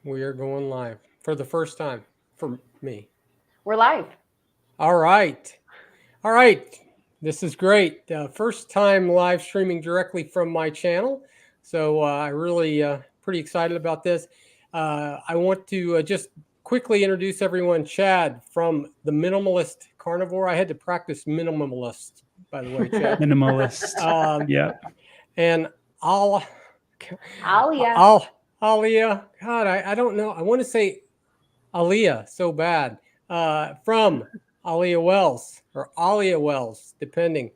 We are going live for the first time for me. We're live. All right. All right. This is great. First time live streaming directly from my channel. So I really pretty excited about this. I want to just quickly introduce everyone. Chad from the Minimalist Carnivore. I had to practice minimalist, by the way, Chad. Minimalist. Um, Yep. and I'll Alia. I'll Alia. God, I don't know. I want to say Aaliyah so bad. From Aaliyah Wells or Alia Wells, depending.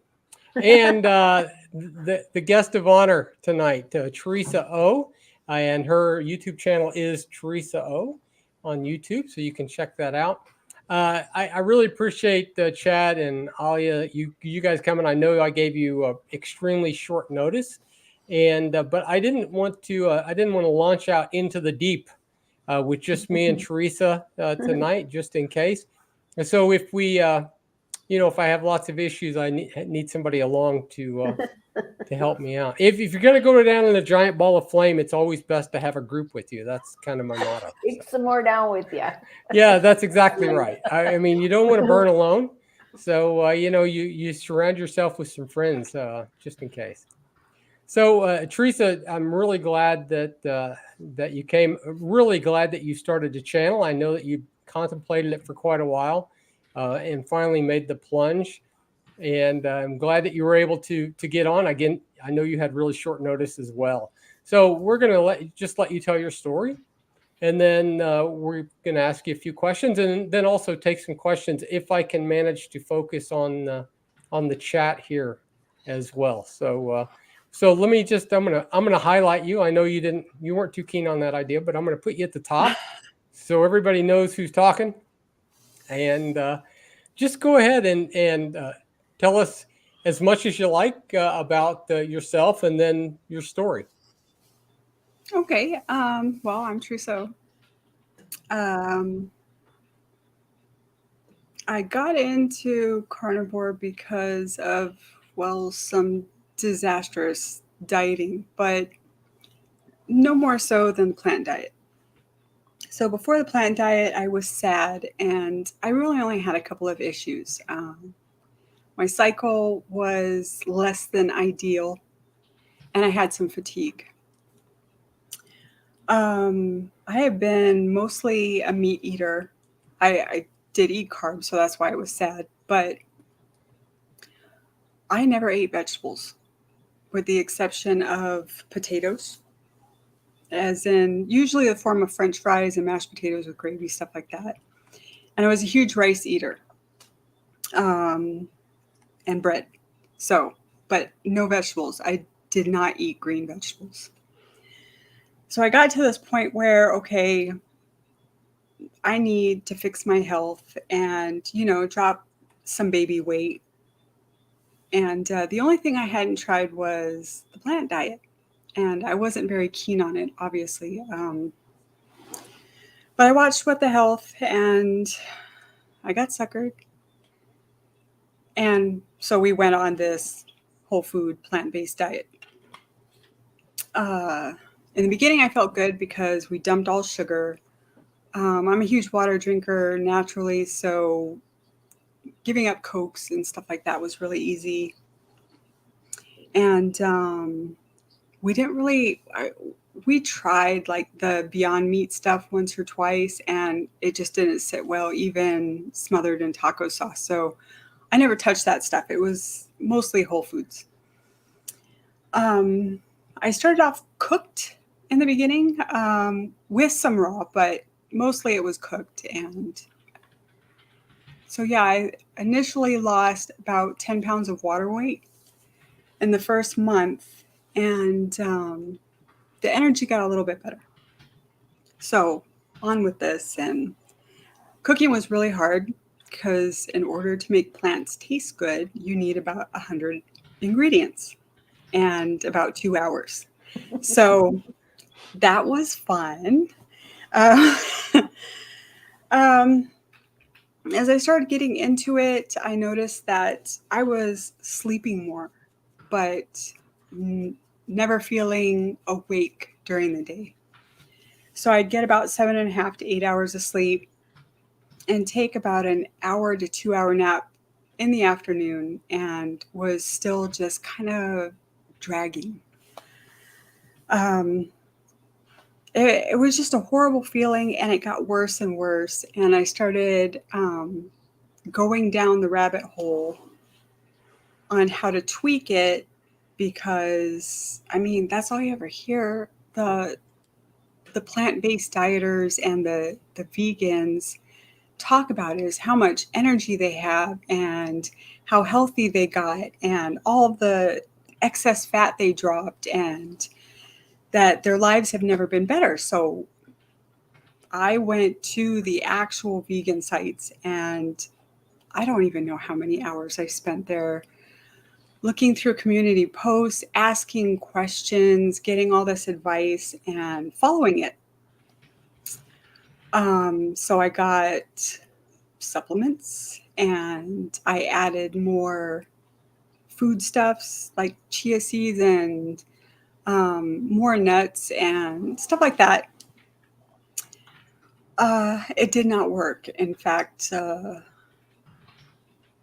And the guest of honor tonight, Teresa O. And her YouTube channel is Teresa O on YouTube, so you can check that out. I really appreciate Chad and Alia, you guys coming. I know I gave you extremely short notice, and but I didn't want to launch out into the deep with just me and Teresa tonight, just in case. And so if if I have lots of issues, I need somebody along to help me out. If you're going to go down in a giant ball of flame, it's always best to have a group with you. That's kind of my motto. Take some more down with you. Yeah, that's exactly right. I mean, you don't want to burn alone. So, you surround yourself with some friends just in case. So, Teresa, I'm really glad that you came. Really glad that you started the channel. I know that you contemplated it for quite a while, and finally made the plunge. And I'm glad that you were able to get on again. I know you had really short notice as well. So we're going to let you tell your story, and then we're going to ask you a few questions, and then also take some questions if I can manage to focus on the chat here as well. So let me just I'm gonna highlight you. I know you weren't too keen on that idea, but I'm gonna put you at the top so everybody knows who's talking. And just go ahead and tell us as much as you like about yourself and then your story. Okay. Well, I'm Truso. Um, I got into carnivore because of, well, some disastrous dieting, but no more so than the plant diet. So before the plant diet, I was sad and I really only had a couple of issues. My cycle was less than ideal and I had some fatigue. I have been mostly a meat eater. I did eat carbs, so that's why I was sad. But I never ate vegetables, with the exception of potatoes, as in usually the form of French fries and mashed potatoes with gravy, stuff like that. And I was a huge rice eater, um, and bread. So, but no vegetables. I did not eat green vegetables. So I got to this point where, okay, I need to fix my health and, drop some baby weight. And the only thing I hadn't tried was the plant diet. And I wasn't very keen on it, obviously. But I watched What the Health and I got suckered. And so we went on this whole food, plant based diet. In the beginning, I felt good because we dumped all sugar. I'm a huge water drinker naturally, so giving up Cokes and stuff like that was really easy. And we didn't really, we tried like the Beyond Meat stuff once or twice, and it just didn't sit well, even smothered in taco sauce. So I never touched that stuff. It was mostly whole foods. I started off cooked in the beginning with some raw, but mostly it was cooked. And so, yeah, I initially lost about 10 pounds of water weight in the first month, and the energy got a little bit better. So, on with this. And cooking was really hard because in order to make plants taste good, you need about 100 ingredients and about 2 hours. So, that was fun. Uh, um, as I started getting into it, I noticed that I was sleeping more, but never feeling awake during the day. So I'd get about 7.5 to 8 hours of sleep and take about an hour to 2 hour nap in the afternoon, and was still just kind of dragging. It was just a horrible feeling, and it got worse and worse. And I started going down the rabbit hole on how to tweak it, because I mean, that's all you ever hear. The plant-based dieters and the vegans talk about is how much energy they have and how healthy they got and all the excess fat they dropped, and that their lives have never been better. So I went to the actual vegan sites, and I don't even know how many hours I spent there looking through community posts, asking questions, getting all this advice, and following it. So I got supplements, and I added more foodstuffs like chia seeds and more nuts and stuff like that. It did not work. In fact, I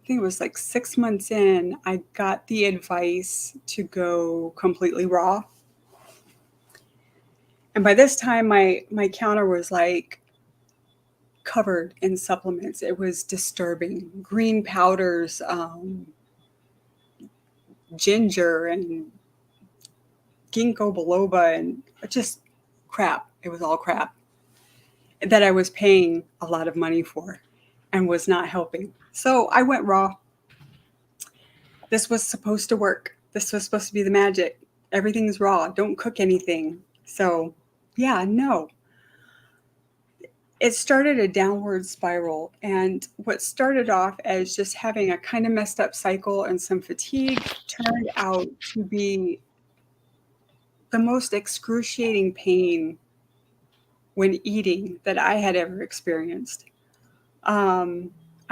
think it was like 6 months in, I got the advice to go completely raw. And by this time, my counter was like covered in supplements. It was disturbing. Green powders, ginger, and ginkgo biloba, and just crap. It was all crap that I was paying a lot of money for and was not helping. So I went raw. This was supposed to work. This was supposed to be the magic. Everything's raw. Don't cook anything. So yeah, no. It started a downward spiral. And what started off as just having a kind of messed up cycle and some fatigue turned out to be the most excruciating pain when eating that I had ever experienced.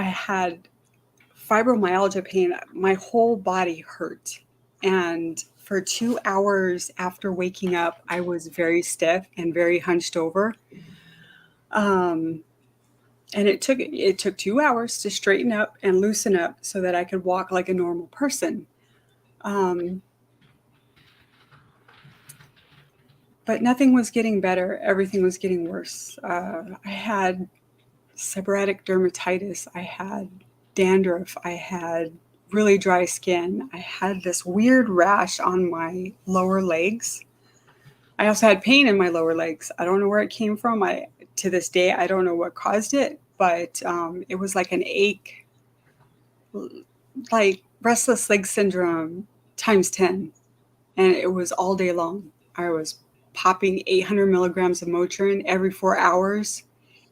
I had fibromyalgia pain. My whole body hurt. And for 2 hours after waking up, I was very stiff and very hunched over. And it took 2 hours to straighten up and loosen up so that I could walk like a normal person. But nothing was getting better. Everything was getting worse. I had seborrheic dermatitis. I had dandruff. I had really dry skin. I had this weird rash on my lower legs. I also had pain in my lower legs. I don't know where it came from. To this day, I don't know what caused it, but it was like an ache, like restless leg syndrome times 10. And it was all day long. I was popping 800 milligrams of Motrin every 4 hours,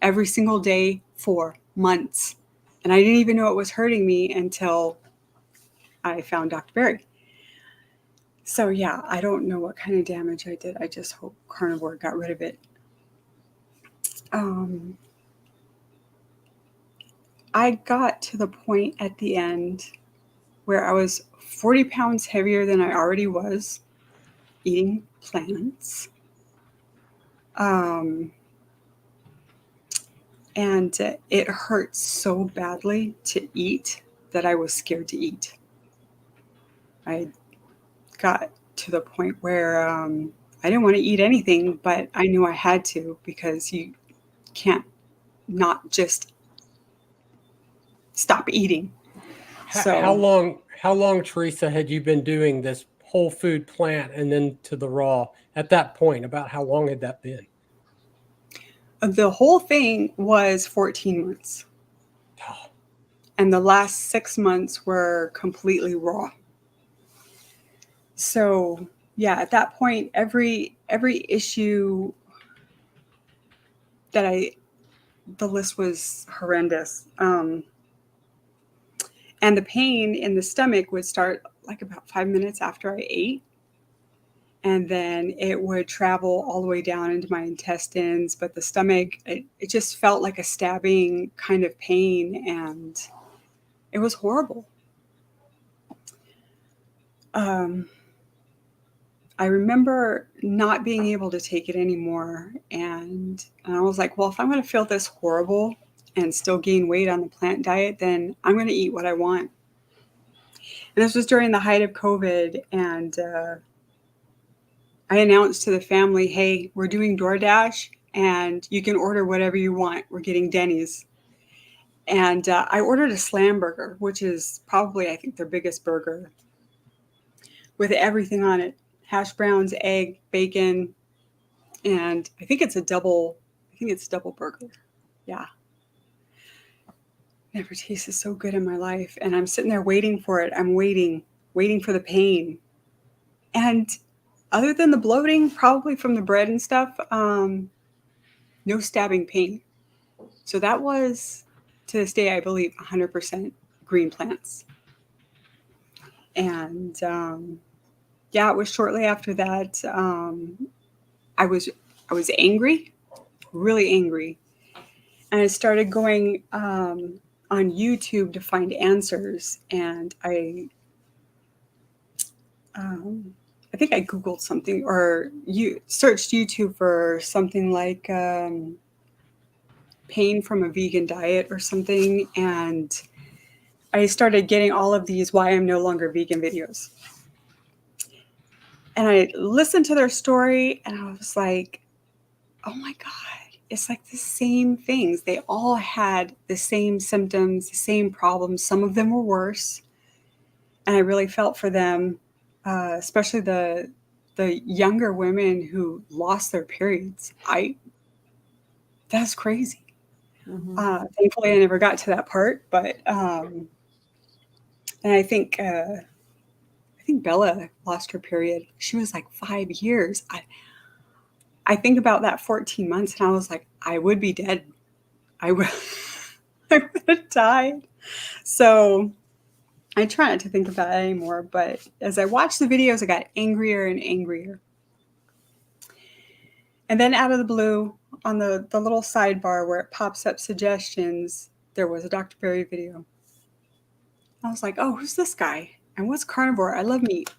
every single day for months. And I didn't even know it was hurting me until I found Dr. Berry. So yeah, I don't know what kind of damage I did. I just hope Carnivore got rid of it. I got to the point at the end where I was 40 pounds heavier than I already was, eating plants. And it hurt so badly to eat that I was scared to eat. I got to the point where I didn't want to eat anything, but I knew I had to, because you can't not just stop eating. So How long, Teresa, had you been doing this whole food plant and then to the raw at that point? About how long had that been? the whole thing was 14 months. Oh, And the last 6 months were completely raw. So yeah, at that point, every issue the list was horrendous. And the pain in the stomach would start like about 5 minutes after I ate. And then it would travel all the way down into my intestines. But the stomach, it just felt like a stabbing kind of pain. And it was horrible. I remember not being able to take it anymore. And I was like, well, if I'm going to feel this horrible and still gain weight on the plant diet, then I'm going to eat what I want. And this was during the height of COVID. And I announced to the family, hey, we're doing DoorDash and you can order whatever you want. We're getting Denny's. And I ordered a slam burger, which is probably, I think, their biggest burger, with everything on it. Hash browns, egg, bacon, and I think it's a double burger. Yeah. Never tasted so good in my life. And I'm sitting there waiting for it. I'm waiting for the pain. And other than the bloating, probably from the bread and stuff, no stabbing pain. So that was, to this day, I believe, 100% green plants. And yeah, it was shortly after that. I was angry, really angry, and I started going on YouTube to find answers. And I think I Googled something, or you searched YouTube for something like pain from a vegan diet or something, and I started getting all of these why I'm no longer vegan videos. And I listened to their story and I was like, oh my God, it's like the same things. They all had the same symptoms, the same problems. Some of them were worse. And I really felt for them, especially the younger women who lost their periods. That's crazy. Mm-hmm. Thankfully, I never got to that part, but and I think Bella lost her period. She was like 5 years. I think about that 14 months, and I was like, I would be dead. I would have died. So I try not to think about it anymore. But as I watched the videos, I got angrier and angrier. And then out of the blue, on the little sidebar where it pops up suggestions, there was a Dr. Berry video. I was like, oh, who's this guy? And what's carnivore? I love meat.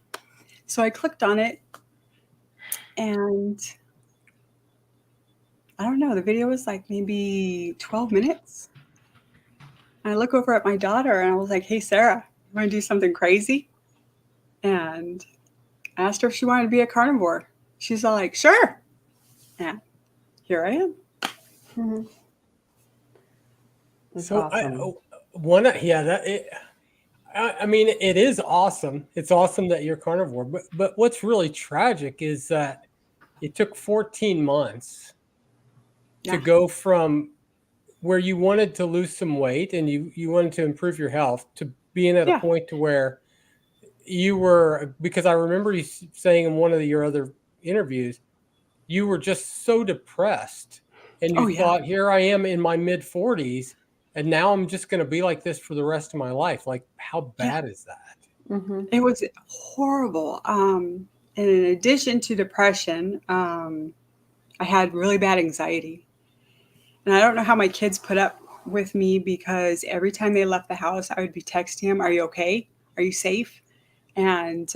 So I clicked on it, and I don't know, the video was like maybe 12 minutes. And I look over at my daughter and I was like, hey, Sarah, you want to do something crazy? And I asked her if she wanted to be a carnivore. She's all like, sure. And here I am. Mm-hmm. That's So awesome. I mean, it is awesome. It's awesome that you're carnivore, but what's really tragic is that it took 14 months to Yeah. go from where you wanted to lose some weight and you wanted to improve your health to being at a Yeah. point to where you were, because I remember you saying in one of your other interviews, you were just so depressed and you Oh, yeah. thought, here I am in my mid 40s and now I'm just going to be like this for the rest of my life. Like, how Yeah. bad is that? Mm-hmm. It was horrible. And in addition to depression, I had really bad anxiety. And I don't know how my kids put up with me, because every time they left the house, I would be texting them, are you okay? Are you safe? And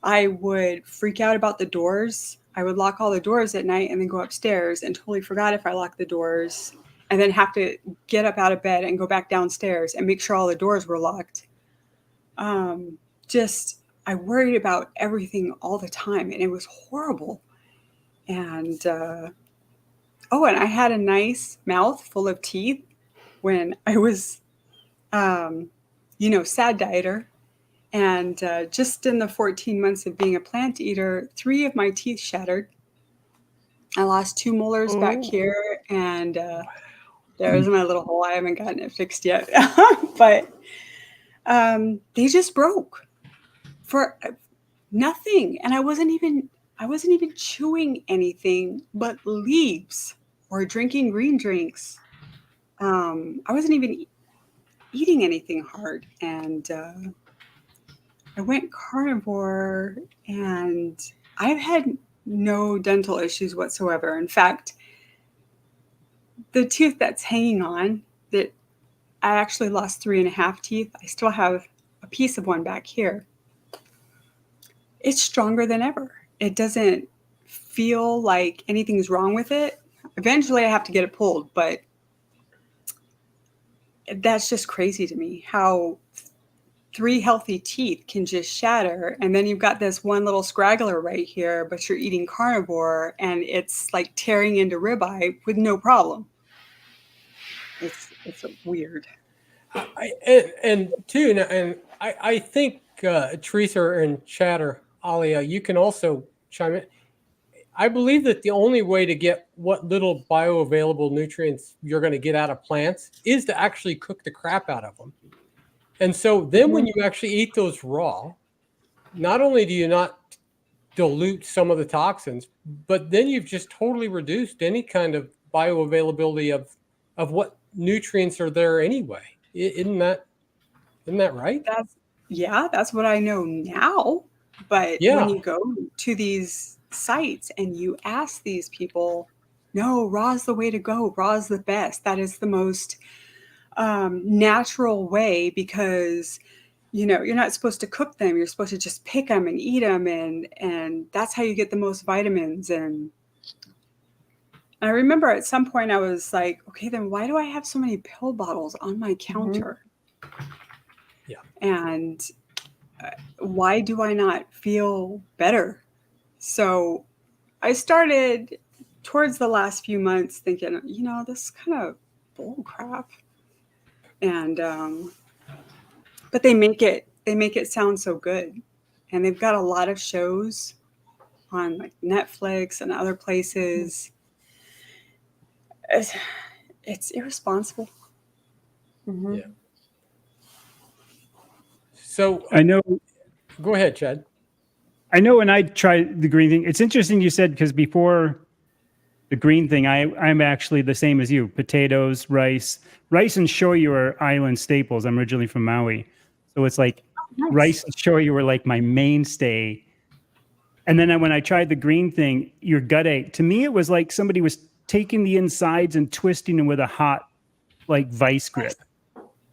I would freak out about the doors. I would lock all the doors at night and then go upstairs and totally forgot if I locked the doors, and then have to get up out of bed and go back downstairs and make sure all the doors were locked. Just, I worried about everything all the time, and it was horrible. And and I had a nice mouth full of teeth when I was, sad dieter. And just in the 14 months of being a plant eater, 3 of my teeth shattered. I lost 2 molars back here, and there's my little hole. I haven't gotten it fixed yet. But they just broke for nothing. And I wasn't even chewing anything but leaves or drinking green drinks. I wasn't even eating anything hard. And I went carnivore, and I've had no dental issues whatsoever. In fact, the tooth that's hanging on, that I actually lost 3.5 teeth, I still have a piece of one back here. it's stronger than ever. It doesn't feel like anything's wrong with it. Eventually I have to get it pulled, but that's just crazy to me how 3 healthy teeth can just shatter. And then you've got this one little scraggler right here, but you're eating carnivore and it's like tearing into ribeye with no problem. It's weird. I think Teresa and Chatter, Alia, you can also chime in. I believe that the only way to get what little bioavailable nutrients you're going to get out of plants is to actually cook the crap out of them. And so then when you actually eat those raw, not only do you not dilute some of the toxins, but then you've just totally reduced any kind of bioavailability of what nutrients are there anyway. Isn't that right? That's what I know now. But when you go to these sites and you ask these people, no, raw's the way to go. Raw's the best. That is the most natural way, because you're not supposed to cook them. You're supposed to just pick them and eat them, and that's how you get the most vitamins. And I remember at some point I was like, okay, then why do I have so many pill bottles on my counter? Yeah. And why do I not feel better? So I started towards the last few months thinking, this is kind of bull crap. And but they make it sound so good, and they've got a lot of shows on like Netflix and other places. It's irresponsible. Mm-hmm. Yeah. So I know. Go ahead, Chad. I know when I tried the green thing, it's interesting you said, because before the green thing, I'm actually the same as you. Potatoes, rice and shoyu are island staples. I'm originally from Maui. So it's like rice and shoyu were like my mainstay. And then when I tried the green thing, your gut ache. To me, it was like somebody was taking the insides and twisting them with a hot, like, vice grip.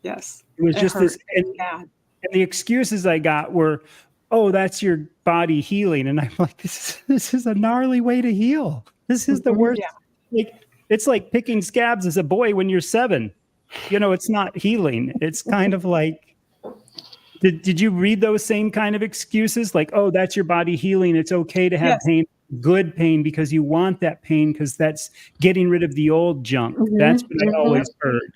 Yes. It was just this. And the excuses I got were, oh, that's your body healing. And I'm like, this is a gnarly way to heal. This is the worst. Yeah. Like, it's like picking scabs as a boy when you're 7. It's not healing. It's kind of like, did you read those same kind of excuses? Like, oh, that's your body healing. It's okay to have pain, good pain, because you want that pain, because that's getting rid of the old junk. That's what I always heard.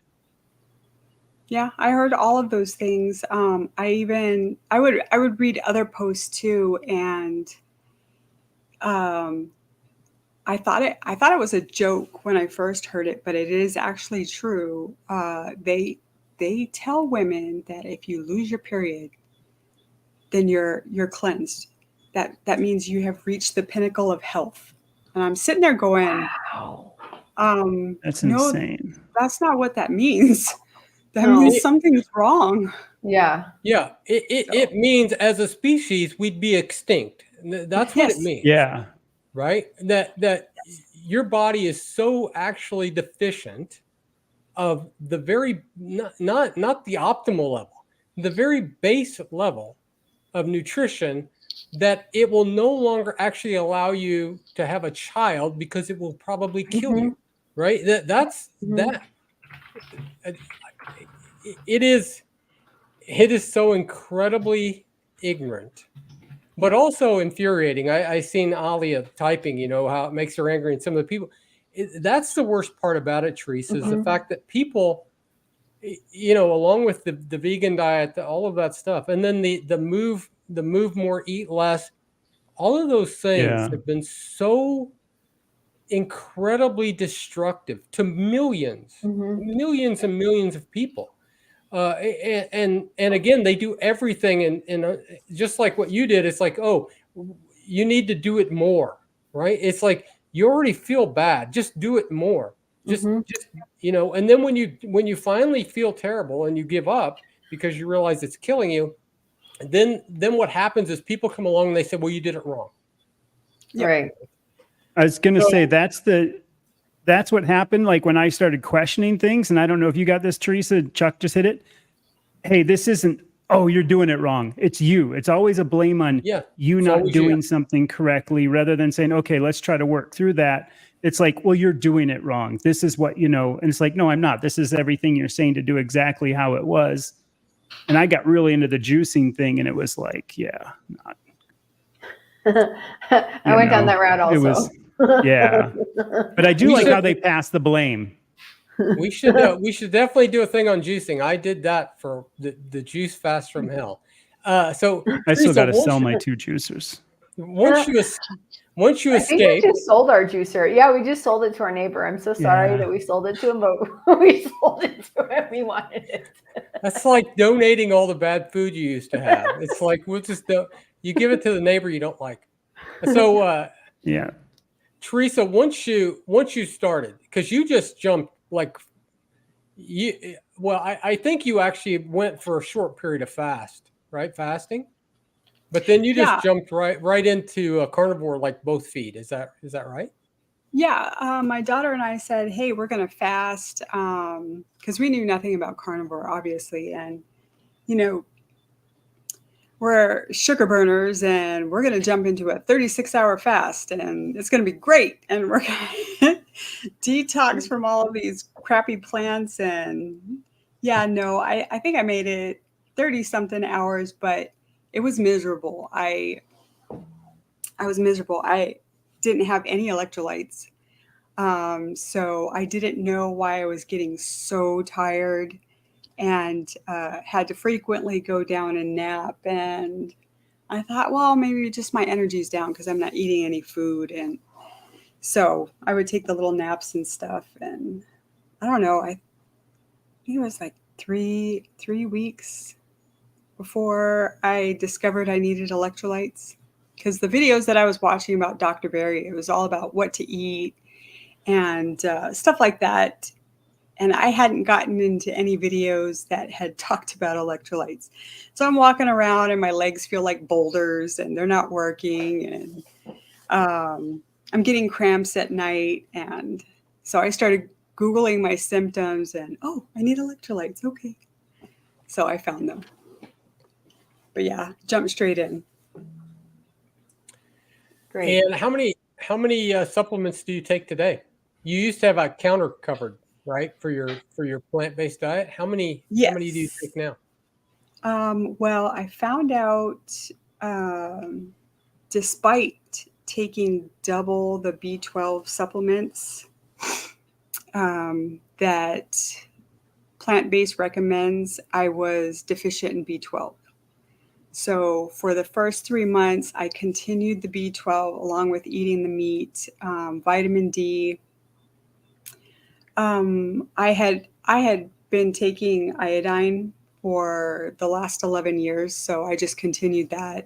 Yeah, I heard all of those things. I would read other posts too, and I thought it was a joke when I first heard it, but it is actually true. They tell women that if you lose your period, then you're cleansed. That means you have reached the pinnacle of health. And I'm sitting there going, wow. That's insane. That's not what that means. That means something's wrong. Yeah. Yeah. It means as a species, we'd be extinct. That's what it means. Yeah. Right? That your body is so actually deficient of the very, not the optimal level, the very base level of nutrition, that it will no longer actually allow you to have a child, because it will probably kill you. Right? That's that. It is so incredibly ignorant, but also infuriating. I seen Alia typing, how it makes her angry, and some of the people. That's the worst part about it, Teresa, is the fact that people, along with the vegan diet, all of that stuff, and then the move more, eat less, all of those things have been so incredibly destructive to millions and millions of people. And again, they do everything, and just like what you did, it's like, oh, you need to do it more, right? It's like, you already feel bad, just do it more, just and then when you finally feel terrible and you give up because you realize it's killing you, then what happens is people come along and they say, well, you did it wrong. Right. I was gonna say that's what happened. Like, when I started questioning things, and I don't know if you got this, Teresa, Chuck just hit it. Hey, this isn't oh, you're doing it wrong. It's you. It's always a blame on you it's not always doing you. something correctly, rather than saying, okay, let's try to work through that. It's like, well, you're doing it wrong. This is what, you know, and it's like, no, I'm not. This is everything you're saying to do exactly how it was. And I got really into the juicing thing, and it was like, yeah, not. I went down that route also. It was, yeah. But I do like how they pass the blame. We should definitely do a thing on juicing. I did that for the juice fast from hell. So I still Teresa, got to sell my 2 juicers. Once you I think we escape, just sold our juicer. Yeah, we just sold it to our neighbor. I'm so sorry that we sold it to him, but we sold it to him. We wanted it. that's like donating all the bad food you used to have. It's like we'll just you give it to the neighbor you don't like. So yeah, Teresa, once you started, because you just jumped like I think you actually went for a short period of fasting, but then you just jumped right into a carnivore, like both feed. Is that right? Yeah, my daughter and I said, hey, we're going to fast, because we knew nothing about carnivore, obviously. And, you know, we're sugar burners, and we're going to jump into a 36-hour fast, and it's going to be great. And we're going to detox from all of these crappy plants. And yeah, no, I think I made it 30-something hours, but it was miserable. I was miserable. I didn't have any electrolytes. So I didn't know why I was getting so tired, and had to frequently go down and nap. And I thought, well, maybe just my energy's down because I'm not eating any food. And so I would take the little naps and stuff. And I don't know, I think it was like three weeks before I discovered I needed electrolytes. Because the videos that I was watching about Dr. Berry, it was all about what to eat and stuff like that. And I hadn't gotten into any videos that had talked about electrolytes. So I'm walking around and my legs feel like boulders and they're not working. And I'm getting cramps at night. And so I started Googling my symptoms and, oh, I need electrolytes. Okay. So I found them. But yeah, jumped straight in. Great. And how many supplements do you take today? You used to have a counter covered, right, for your plant-based diet. How many do you take now? Well, I found out, despite taking double the B12 supplements that plant-based recommends, I was deficient in B12. So for the first 3 months, I continued the B12 along with eating the meat, vitamin D. I had been taking iodine for the last 11 years, so I just continued that.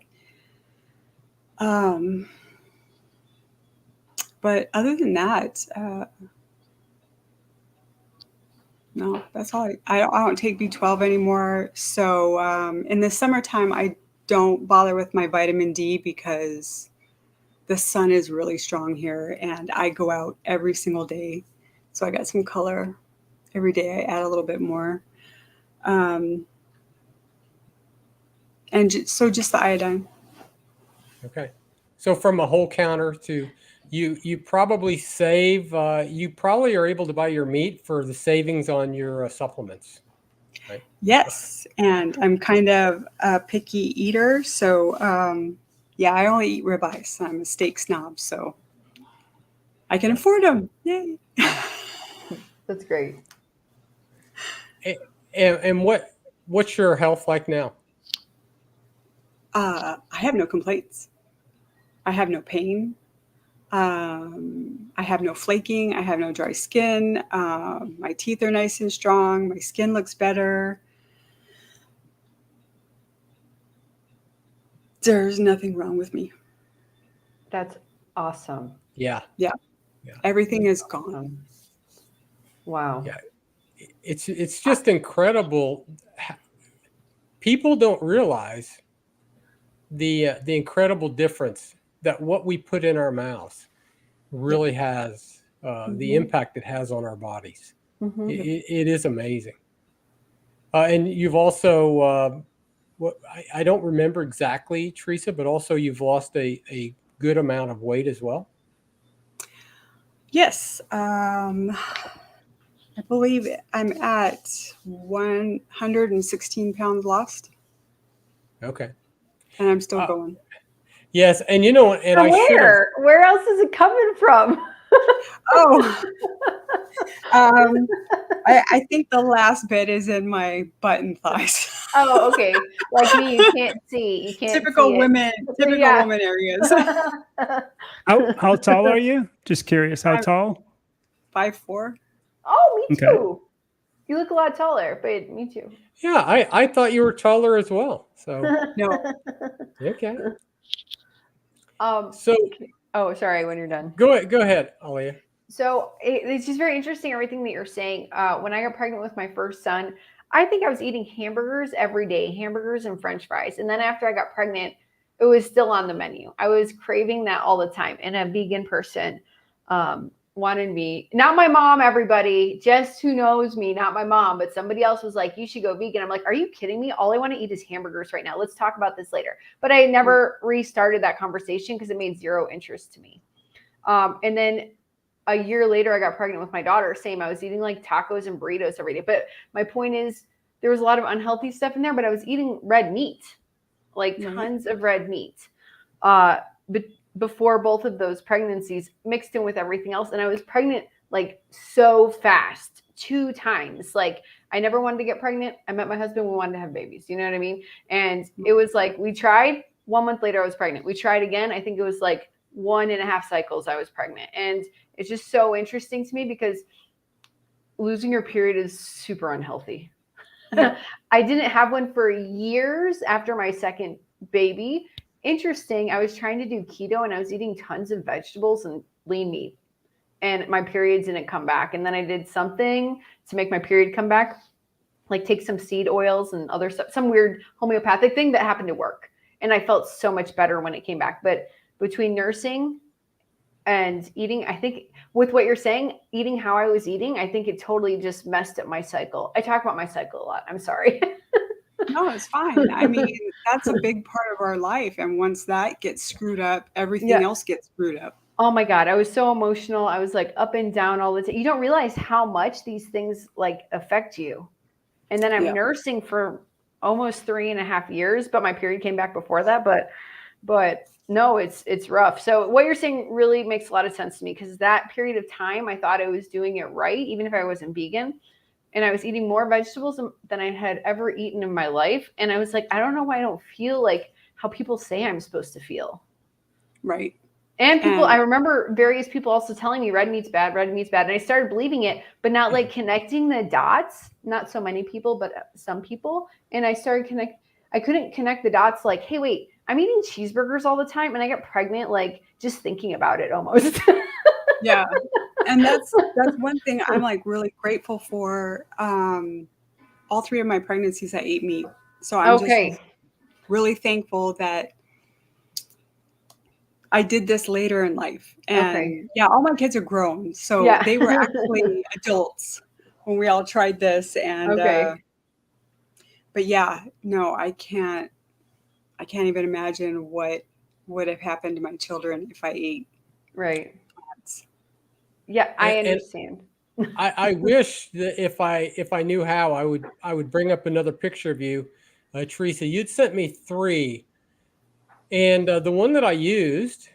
But other than that, no, that's all. I don't take B12 anymore. So in the summertime, I don't bother with my vitamin D because the sun is really strong here, and I go out every single day. So I got some color every day. I add a little bit more. And so just the iodine. Okay. So from a whole counter to you probably save, you probably are able to buy your meat for the savings on your supplements, right? Yes. And I'm kind of a picky eater. So yeah, I only eat ribeye. So I'm a steak snob. So I can afford them. Yay. That's great. And what's your health like now? I have no complaints. I have no pain. I have no flaking. I have no dry skin. My teeth are nice and strong. My skin looks better. There's nothing wrong with me. That's awesome. Yeah. Everything is gone. Wow. Yeah. It's just incredible. People don't realize the incredible difference that what we put in our mouths really has, the impact it has on our bodies. Mm-hmm. It is amazing. And you've also I don't remember exactly, Teresa, but also you've lost a good amount of weight as well. Yes. I believe I'm at 116 pounds lost, Okay. and I'm still going. Yes, and you know, and I should have. Where else is it coming from? Oh, I think the last bit is in my butt and thighs. Oh, okay. Like me, you can't see. You can't Typical see it. women, typical Yeah. woman areas. How tall are you? Just curious. How I'm- tall? 5'4". Oh, me Okay. too. You look a lot taller, but me too. Yeah, I thought you were taller as well. So No, okay. Um. So Oh, sorry. When you're done. go ahead, Alia. So it's just very interesting everything that you're saying. When I got pregnant with my first son, I think I was eating hamburgers every day, hamburgers and French fries. And then after I got pregnant, it was still on the menu. I was craving that all the time. And a vegan person wanted me, not my mom, everybody, just who knows me, not my mom, but somebody else was like, you should go vegan. I'm like, are you kidding me? All I want to eat is hamburgers right now. Let's talk about this later. But I never restarted that conversation because it made zero interest to me. And then a year later, I got pregnant with my daughter. Same. I was eating like tacos and burritos every day. But my point is, there was a lot of unhealthy stuff in there, but I was eating red meat, like tons of red meat. But before both of those pregnancies mixed in with everything else. And I was pregnant like so fast 2 times. Like I never wanted to get pregnant. I met my husband. We wanted to have babies. You know what I mean? And it was like, we tried 1 month later, I was pregnant. We tried again. I think it was like 1.5 cycles I was pregnant. And it's just so interesting to me because losing your period is super unhealthy. I didn't have one for years after my second baby. Interesting. I was trying to do keto and I was eating tons of vegetables and lean meat and my periods didn't come back. And then I did something to make my period come back, like take some seed oils and other stuff, some weird homeopathic thing that happened to work. And I felt so much better when it came back. But between nursing and eating, I think with what you're saying, eating how I was eating, I think it totally just messed up my cycle. I talk about my cycle a lot. I'm sorry. no, it's fine. I mean, that's a big part of our life. And once that gets screwed up, everything else gets screwed up. Oh my God. I was so emotional. I was like up and down all the time. You don't realize how much these things like affect you. And then I'm nursing for almost 3.5 years, but my period came back before that. But no, it's rough. So what you're saying really makes a lot of sense to me because that period of time, I thought I was doing it right, even if I wasn't vegan. And I was eating more vegetables than I had ever eaten in my life. And I was like, I don't know why I don't feel like how people say I'm supposed to feel. Right. And people, I remember various people also telling me red meat's bad, red meat's bad. And I started believing it, but not like connecting the dots. Not so many people, but some people. And I started I couldn't connect the dots like, hey, wait, I'm eating cheeseburgers all the time. And I get pregnant, like just thinking about it almost. Yeah. And that's one thing I'm like really grateful for. All 3 of my pregnancies, I ate meat. So I'm just really thankful that I did this later in life. And all my kids are grown. So they were actually adults when we all tried this. And, but yeah, no, I can't even imagine what would have happened to my children if I ate. Right. Yeah, I understand. I wish that if I knew how, I would bring up another picture of you, Teresa. You'd sent me 3, and the one that I used,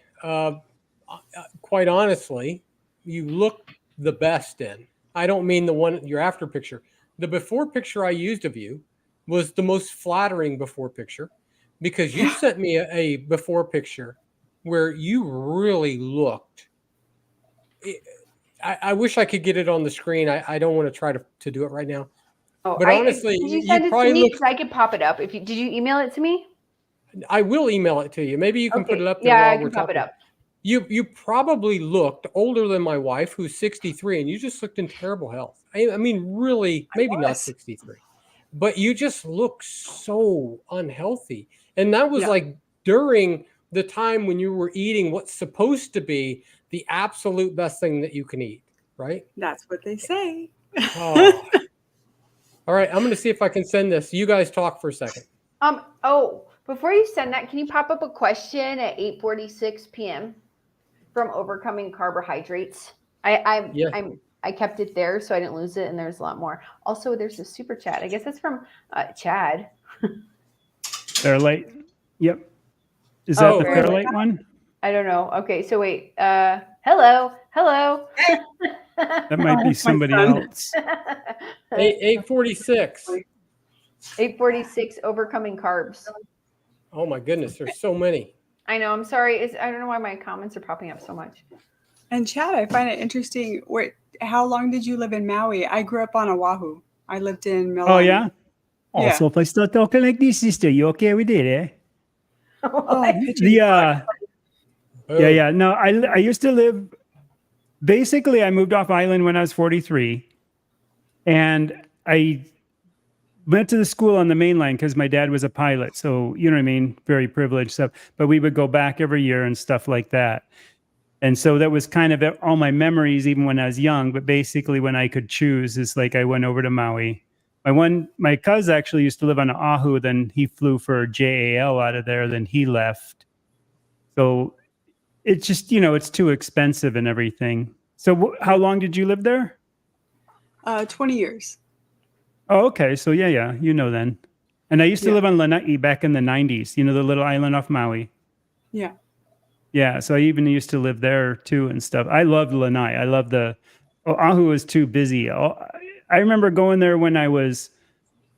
quite honestly, you look the best in. I don't mean the one your after picture. The before picture I used of you was the most flattering before picture because you sent me a before picture where you really looked. I wish I could get it on the screen. I don't want to try to do it right now. Oh, but honestly, did you send it to me? Because I could pop it up. Did you email it to me? I will email it to you. Maybe you can put it up there while while we're we're talking. talking. You probably looked older than my wife, who's 63, and you just looked in terrible health. I mean, really, maybe not 63, but you just look so unhealthy. And that was like during the time when you were eating what's supposed to be the absolute best thing that you can eat, right? That's what they say. Oh. All right, I'm going to see if I can send this. You guys talk for a second. Oh, before you send that, can you pop up a question at 8:46 p.m. from Overcoming Carbohydrates? I kept it there so I didn't lose it, and there's a lot more. Also, there's a super chat. I guess that's from Chad. Fairlight. Yep. Is that the Fairlight one? I don't know. Okay, so wait. Hello. That might be somebody else. 846. 8:46. Overcoming Carbs. Oh my goodness, there's so many. I know. I'm sorry. I don't know why my comments are popping up so much. And Chad, I find it interesting. How long did you live in Maui? I grew up on Oahu. I lived in Milani. Oh yeah. Oh, Yeah. so if I start talking like this, sister, you okay with it, eh? Yeah. No, I used to live. Basically, I moved off island when I was 43, and I went to the school on the mainland because my dad was a pilot. So you know what I mean, very privileged stuff. But we would go back every year and stuff like that. And so that was kind of all my memories, even when I was young. But basically, when I could choose, is like I went over to Maui. My cousin actually used to live on Oahu. Then he flew for JAL out of there. Then he left. So it's just, it's too expensive and everything. So how long did you live there? 20 years. Oh, okay. So yeah, then. And I used to live on Lanai back in the 90s, the little island off Maui. Yeah. Yeah, so I even used to live there too and stuff. I loved Lanai. I loved Oahu was too busy. I remember going there when I was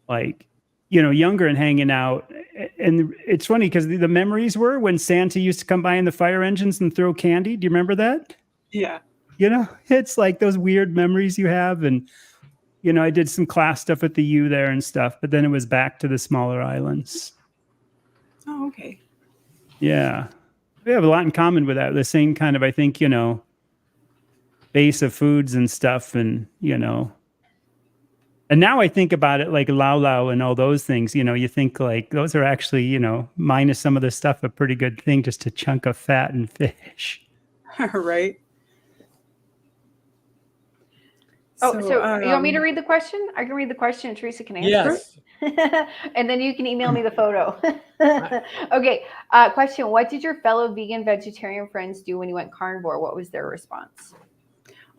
like, younger and hanging out. And it's funny because the memories were when Santa used to come by in the fire engines and throw candy. Do you remember that? Yeah. It's like those weird memories you have. And, I did some class stuff at the U there and stuff, but then it was back to the smaller islands. Oh, okay. Yeah. We have a lot in common with that. The same kind of, I think, base of foods and stuff. And, and now I think about it like lau lau and all those things, you think like those are actually, minus some of the stuff, a pretty good thing, just a chunk of fat and fish. Right. So you want me to read the question? I can read the question and Teresa can answer. Yes. And then you can email me the photo. Okay. Question. What did your fellow vegan vegetarian friends do when you went carnivore? What was their response?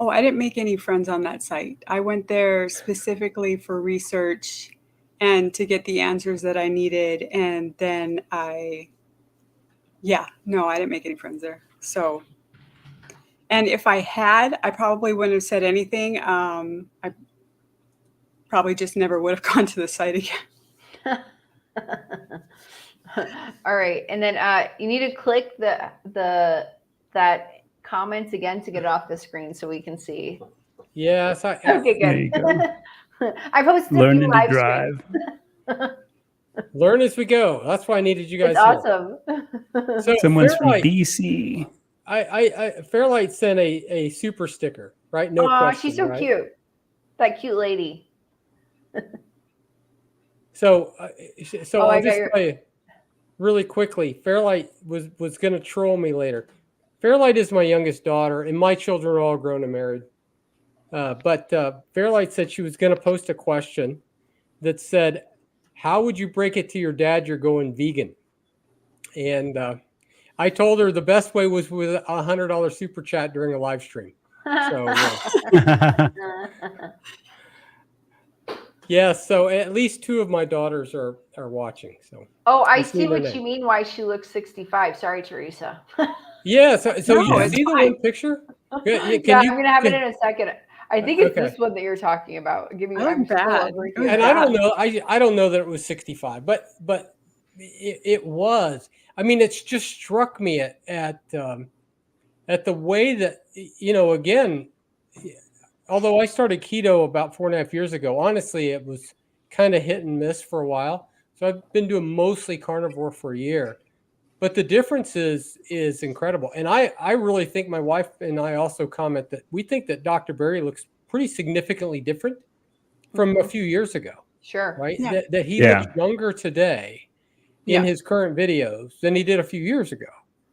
Oh, I didn't make any friends on that site. I went there specifically for research and to get the answers that I needed. And then I didn't make any friends there. So, and if I had, I probably wouldn't have said anything. I probably just never would have gone to the site again. All right. And then you need to click that comments again to get it off the screen so we can see. Yes. Okay, good. I posted Learning to live drive. Learn as we go. That's why I needed you guys. It's awesome. So Someone's from Fairlight, BC. Fairlight sent a super sticker, right? No question. She's so right? cute. That cute lady. So I'll just tell you really quickly. Fairlight was going to troll me later. Fairlight is my youngest daughter, and my children are all grown and married. But Fairlight said she was going to post a question that said, "How would you break it to your dad you're going vegan?" And I told her the best way was with a $100 super chat during a live stream. So yeah, so at least 2 of my daughters are watching. So I see what you mean. Why she looks 65. Sorry, Teresa. Yeah, so No, you see the one picture? I'm gonna have it in a second. I think it's this one that you're talking about. Give me. I'm bad. And I don't know. I don't know that it was 65, but it was. I mean, it's just struck me at the way that again. Although I started keto about 4.5 years ago, honestly, it was kind of hit and miss for a while. So I've been doing mostly carnivore for a year. But the difference is incredible. And I really think my wife and I also comment that we think that Dr. Berry looks pretty significantly different from a few years ago. Sure. Right? Yeah. That he looks younger today in his current videos than he did a few years ago.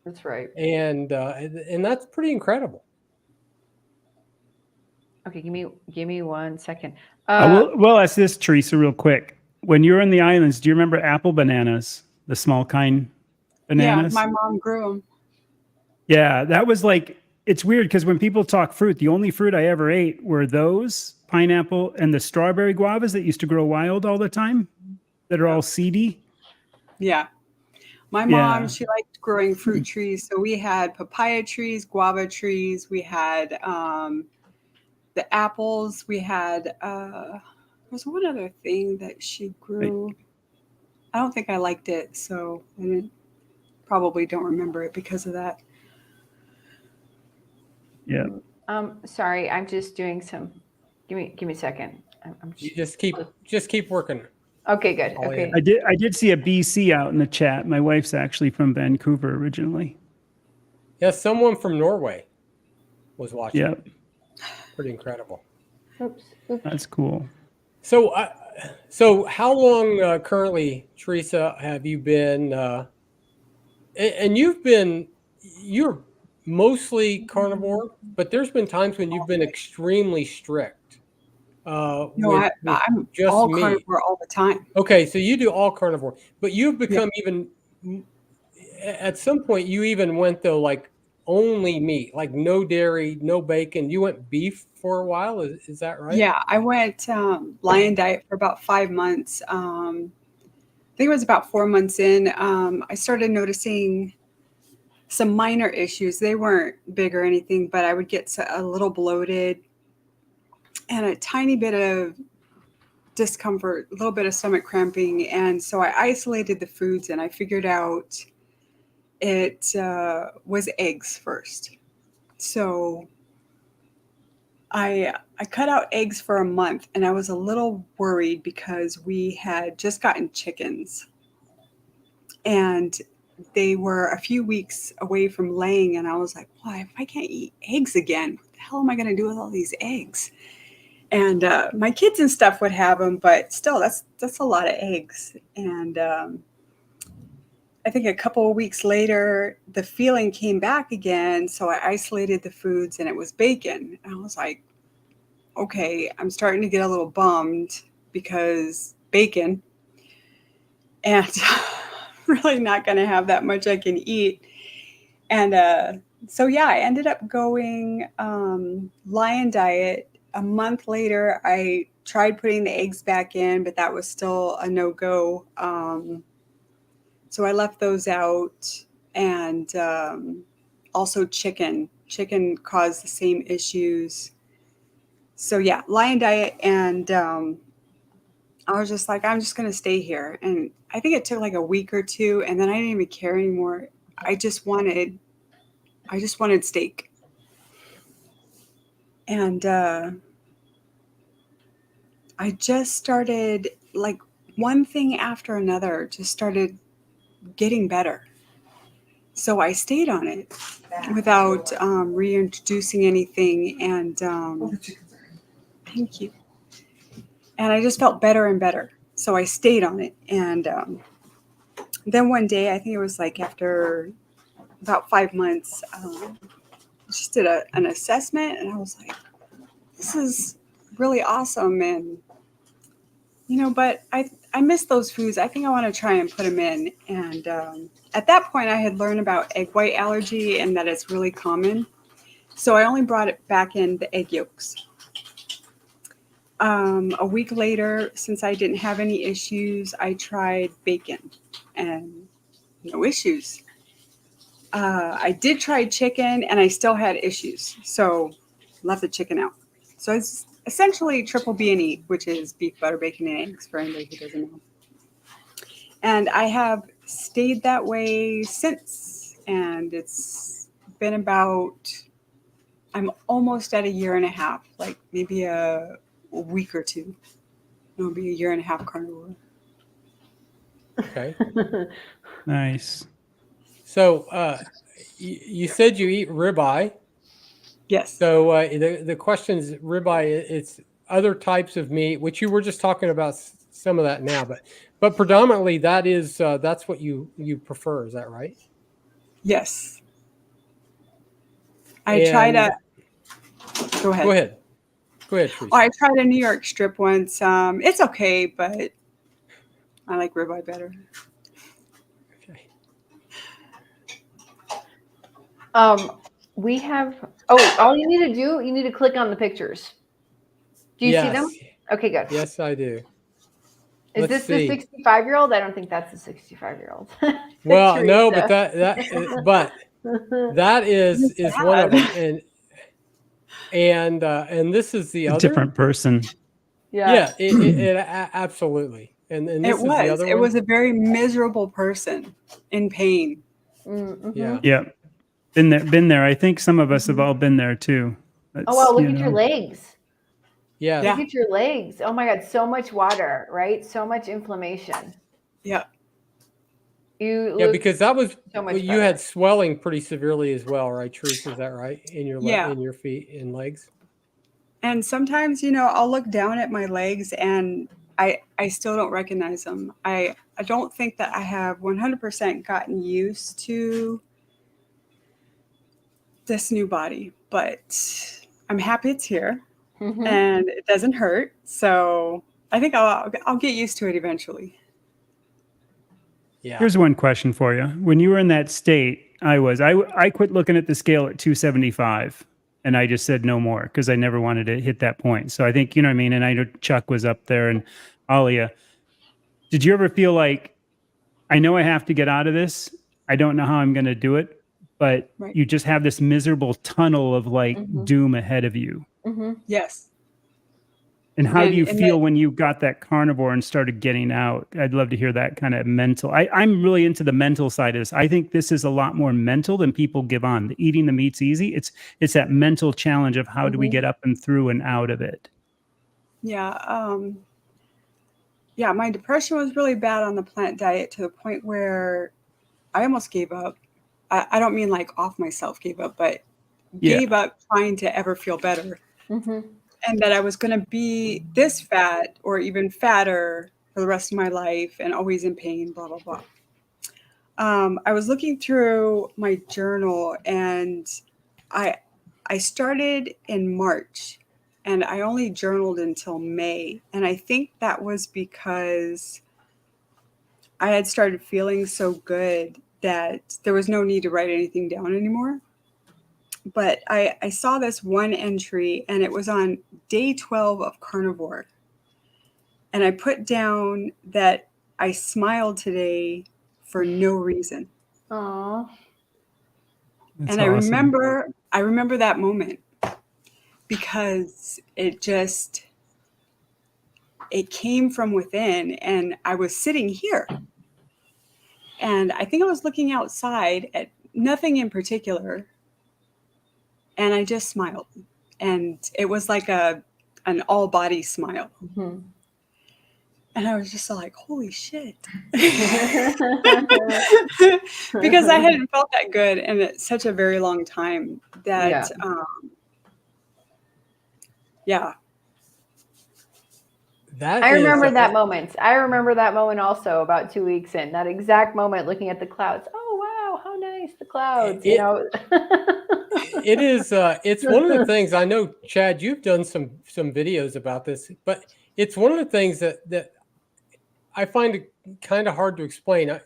That's right. And that's pretty incredible. Okay, give me 1 second. We'll ask this, Teresa, real quick. when you were in the islands, do you remember apple bananas, the small kind bananas? Yeah, my mom grew them. Yeah, that was like, it's weird because when people talk fruit, the only fruit I ever ate were those, pineapple, and the strawberry guavas that used to grow wild all the time, that are all seedy. Yeah. My Yeah. mom, she liked growing fruit trees. So we had papaya trees, guava trees. We had the apples. We had, there was one other thing that she grew. I don't think I liked it. So probably don't remember it because of that. Yeah. Sorry, I'm just doing some. Give me a second. I'm You just keep working. okay, good. Oh, Okay. yeah. I did see a BC out in the chat. My wife's actually from Vancouver originally. Yes, someone from Norway was watching. Yeah, Pretty incredible. Oops. that's cool. So, so how long currently, Teresa, have you been? And you're mostly carnivore, but there's been times when you've been extremely strict No, with I'm just all meat. carnivore all the time. Okay, so you do all carnivore, but you've Yeah. become even at some point you even went though like only meat, like no dairy, no bacon. You went beef for a while. Is that right? Yeah, I went lion diet for about 5 months. I think it was about 4 months in. I started noticing some minor issues. They weren't big or anything, but I would get a little bloated and a tiny bit of discomfort, a little bit of stomach cramping. And so I isolated the foods and I figured out it was eggs first. So I cut out eggs for a month and I was a little worried because we had just gotten chickens and they were a few weeks away from laying. And I was like, well, if I can't eat eggs again, what the hell am I going to do with all these eggs? And my kids and stuff would have them, but still, that's a lot of eggs. And I think a couple of weeks later, the feeling came back again. So I isolated the foods and it was bacon. And I was like, okay, I'm starting to get a little bummed because bacon, and really not going to have that much I can eat. And so, yeah, I ended up going lion diet. A month later, I tried putting the eggs back in, but that was still a no-go. So I left those out. And also chicken. Chicken caused the same issues. So yeah, lion diet. And I was just like, I'm just going to stay here. And I think it took like a week or two. And then I didn't even care anymore. I just wanted steak. And I just started, like, one thing after another just started getting better. So I stayed on it without reintroducing anything. And thank you. And I just felt better and better. So I stayed on it. And then one day, I think it was like after about 5 months, just did an assessment. And I was like, this is really awesome. And, but I miss those foods. I think I want to try and put them in. And at that point, I had learned about egg white allergy and that it's really common. So I only brought it back in the egg yolks. A week later, since I didn't have any issues, I tried bacon and no issues. I did try chicken and I still had issues. So left the chicken out. So it's essentially triple B&E, which is beef, butter, bacon, and eggs for anybody who doesn't know. And I have stayed that way since. And it's been I'm almost at a year and a half, like maybe a week or two. It'll be a year and a half carnivore. Okay. Nice. So you said you eat ribeye. Yes. So the question is ribeye. It's other types of meat, which you were just talking about some of that now, but predominantly that's what you prefer. Is that right? Yes. I tried a. Go ahead. Go ahead. Go ahead, Teresa. Oh, I tried a New York strip once. It's okay, but I like ribeye better. Okay. We have, oh, all you need to do, you need to click on the pictures. Do you see them? Yes. Okay, good. Yes, I do. Is Let's this the see. 65-year-old? I don't think that's the 65-year-old. Well, no, but Teresa. that is one of them, and this is the A other. different person. Yeah, absolutely. And this is the other It one. was a very miserable person in pain. Mm-hmm. Yeah. Yeah. Been there. I think some of us have all been there too. Oh, wow, look at your legs. Yeah. Look at your legs. Oh my God, so much water, right? So much inflammation. Yeah. You Yeah, because that was so much you better. had swelling pretty severely as well, right, Teresa? Is that right? In your in your feet and legs? And sometimes, I'll look down at my legs and I still don't recognize them. I don't think that I have 100% gotten used to this new body, but I'm happy it's here and it doesn't hurt. So I think I'll get used to it eventually. Yeah. Here's one question for you. When you were in that state, I quit looking at the scale at 275 and I just said no more because I never wanted to hit that point. So I think, you know what I mean? And I know Chuck was up there and Alia. Did you ever feel like, I know I have to get out of this. I don't know how I'm going to do it, but you just have this miserable tunnel of like doom ahead of you. Yes. And how do you feel when you got that carnivore and started getting out? I'd love to hear that kind of mental. I'm really into the mental side of this. I think this is a lot more mental than people give on. The eating the meat's easy. It's that mental challenge of how do we get up and through and out of it? Yeah. Yeah, my depression was really bad on the plant diet to the point where I almost gave up. I don't mean like off myself gave up, but gave up trying to ever feel better. And that I was going to be this fat or even fatter for the rest of my life and always in pain, blah, blah, blah. I was looking through my journal and I started in March and I only journaled until May. And I think that was because I had started feeling so good that there was no need to write anything down anymore. But I saw this one entry and it was on day 12 of Carnivore. And I put down that I smiled today for no reason. Aww. That's and I remember that moment because it came from within and I was sitting here. And I think I was looking outside at nothing in particular. And I just smiled. And it was like an all body smile. And I was just like, holy shit. Because I hadn't felt that good in such a very long time that, I remember that moment. I remember that moment also about 2 weeks in, that exact moment looking at the clouds. Oh, wow, how nice, the clouds, It is, it's one of the things, I know, Chad, you've done some videos about this, but it's one of the things that I find it kind of hard to explain. I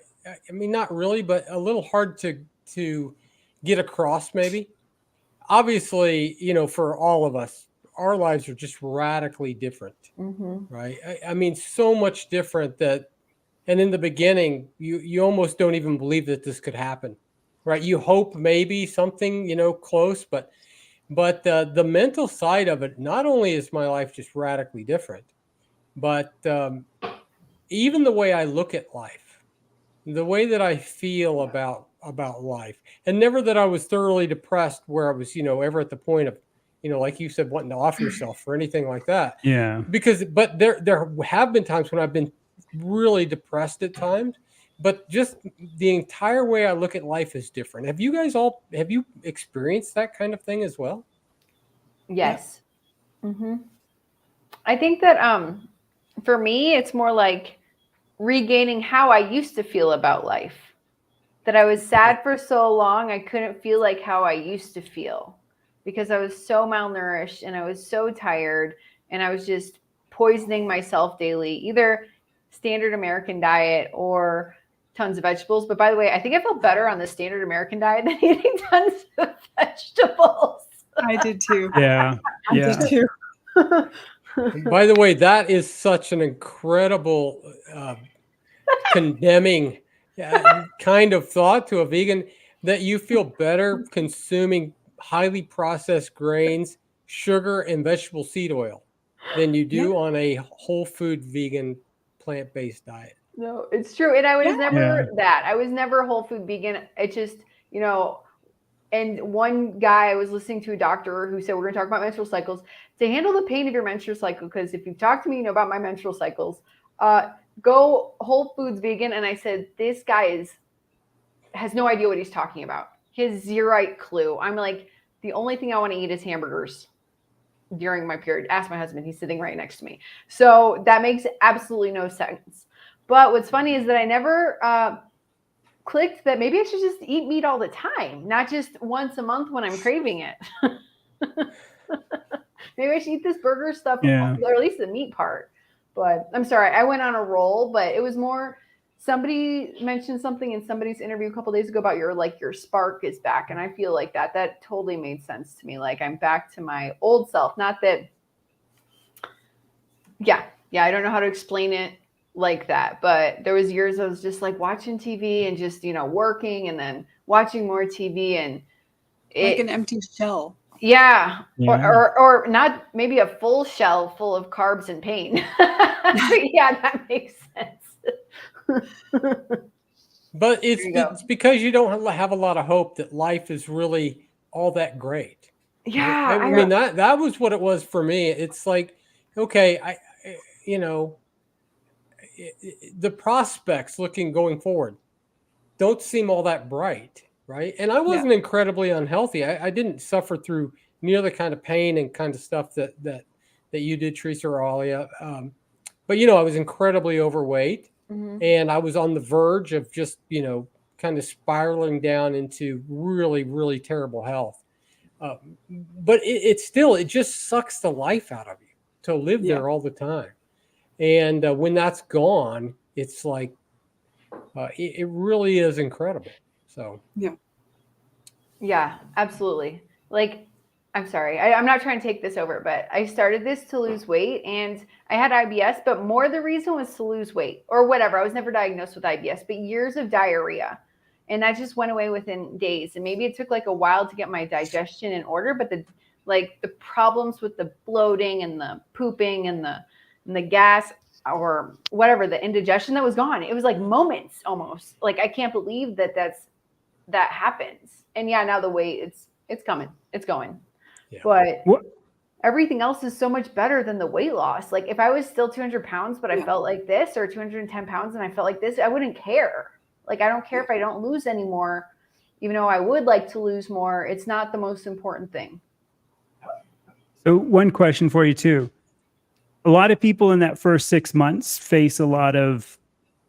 mean, not really, but a little hard to get across maybe. Obviously, for all of us, our lives are just radically different, right? I mean, so much different and in the beginning, you almost don't even believe that this could happen, right? You hope maybe something, close, but the mental side of it, not only is my life just radically different, but even the way I look at life, the way that I feel about life, and never that I was thoroughly depressed where I was, ever at the point of, like you said, wanting to off yourself or anything like that. Yeah. But there have been times when I've been really depressed at times, but just the entire way I look at life is different. Have you experienced that kind of thing as well? Yes. I think that for me, it's more like regaining how I used to feel about life. That I was sad for so long, I couldn't feel like how I used to feel because I was so malnourished and I was so tired and I was just poisoning myself daily, either standard American diet or tons of vegetables. But by the way, I think I felt better on the standard American diet than eating tons of vegetables. I did too. Yeah. I Yeah. did too. By the way, that is such an incredible condemning kind of thought to a vegan, that you feel better consuming highly processed grains, sugar, and vegetable seed oil than you do on a whole food vegan plant-based diet. No, it's true. And I was never Yeah. that. I was never whole food vegan. It just, and one guy, I was listening to a doctor who said, we're going to talk about menstrual cycles. To handle the pain of your menstrual cycle, because if you've talked to me, you know about my menstrual cycles, go whole foods vegan. And I said, this guy has no idea what he's talking about. He has zero clue. I'm like, the only thing I want to eat is hamburgers during my period. Ask my husband. He's sitting right next to me. So that makes absolutely no sense. But what's funny is that I never clicked that maybe I should just eat meat all the time, not just once a month when I'm craving it. Maybe I should eat this burger stuff, or at least the meat part. But I'm sorry, I went on a roll, but it was more, somebody mentioned something in somebody's interview a couple days ago about your spark is back. And I feel like that totally made sense to me. Like I'm back to my old self. Not that, I don't know how to explain it like that, but there was years I was just like watching TV and just, working and then watching more TV and like an empty shell. Yeah. Or not maybe a full shell full of carbs and pain. Yeah, that makes sense. But it's because you don't have a lot of hope that life is really all that great. Yeah. I mean, that was what it was for me. It's like, okay, the prospects going forward don't seem all that bright, right? And I wasn't incredibly unhealthy. I didn't suffer through near the kind of pain and kind of stuff that you did, Teresa or Alia. But I was incredibly overweight, and I was on the verge of just kind of spiraling down into really, really terrible health. But it just sucks the life out of you to live there all the time. And when that's gone, it's like it really is incredible. So yeah, absolutely. Like, I'm sorry, I'm not trying to take this over, but I started this to lose weight, and I had IBS, but more the reason was to lose weight or whatever. I was never diagnosed with IBS, but years of diarrhea, and that just went away within days. And maybe it took like a while to get my digestion in order, but the problems with the bloating and the pooping and the gas or whatever, the indigestion, that was gone. It was like moments almost. Like, I can't believe that happens. And now the weight, it's coming, it's going. Yeah. But everything else is so much better than the weight loss. Like, if I was still 200 pounds, but I felt like this, or 210 pounds and I felt like this, I wouldn't care. Like, I don't care if I don't lose anymore, even though I would like to lose more. It's not the most important thing. So one question for you too. A lot of people in that first 6 months face a lot of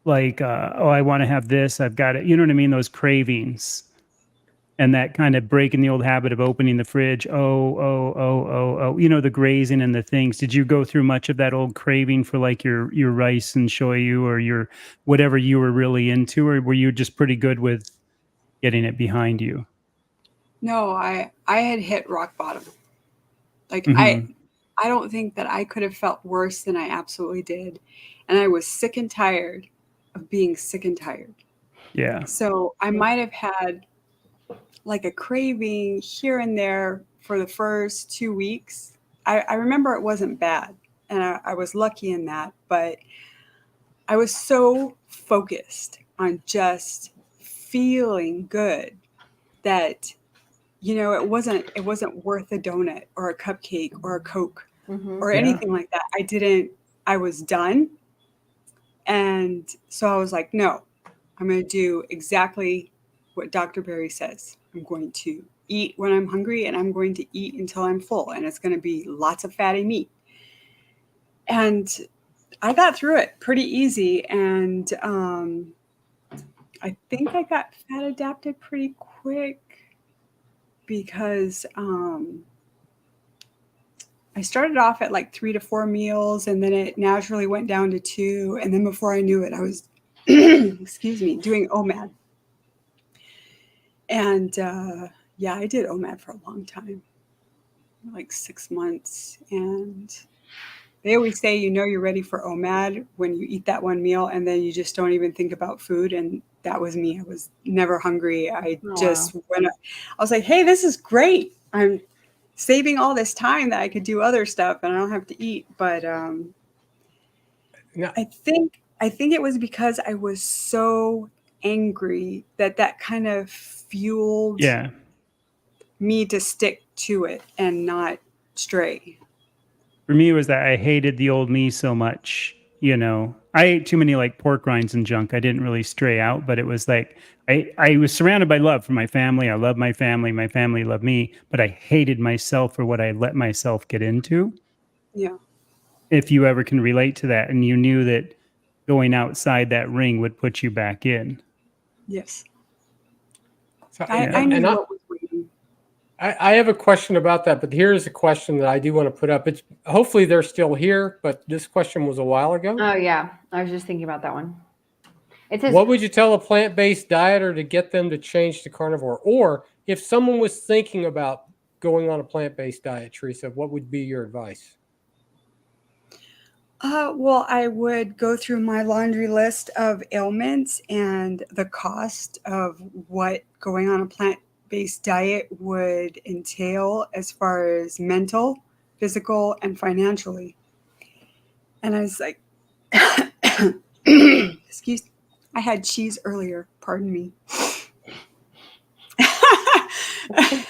like, I want to have this, I've got it. You know what I mean? Those cravings and that kind of breaking the old habit of opening the fridge. The grazing and the things. Did you go through much of that old craving for like your rice and shoyu or your whatever you were really into, or were you just pretty good with getting it behind you? No, I had hit rock bottom. Like I don't think that I could have felt worse than I absolutely did. And I was sick and tired of being sick and tired. Yeah. So I might have had like a craving here and there for the first 2 weeks. I remember it wasn't bad, and I was lucky in that, but I was so focused on just feeling good that, it wasn't worth a donut or a cupcake or a Coke or anything like that. I was done. And so I was like, no, I'm going to do exactly what Dr. Berry says. I'm going to eat when I'm hungry, and I'm going to eat until I'm full. And it's going to be lots of fatty meat. And I got through it pretty easy. And I think I got fat adapted pretty quick because I I started off at like 3 to 4 meals, and then it naturally went down to 2. And then before I knew it, I was, excuse me, doing OMAD. And yeah, I did OMAD for a long time, like 6 months. And they always say, you know, you're ready for OMAD when you eat that one meal, and then you just don't even think about food. And that was me. I was never hungry. I just went, I was like, hey, this is great. I'm saving all this time that I could do other stuff and I don't have to eat. But No. I think it was because I was so angry that kind of fueled me to stick to it and not stray. For me, it was that I hated the old me so much. You know, I ate too many like pork rinds and junk. I didn't really stray out, but it was like I was surrounded by love from my family. I love my family. My family loved me, but I hated myself for what I let myself get into. Yeah. If you ever can relate to that, and you knew that going outside that ring would put you back in. Yes. So, I knew what was waiting. I have a question about that, but here's a question that I do want to put up. It's hopefully they're still here, but this question was a while ago. Oh yeah, I was just thinking about that one. It says, what would you tell a plant-based dieter to get them to change to carnivore? Or if someone was thinking about going on a plant-based diet, Teresa, what would be your advice? Well, I would go through my laundry list of ailments and the cost of what going on a plant-based diet would entail as far as mental, physical, and financially. And I was like, excuse me, I had cheese earlier, pardon me.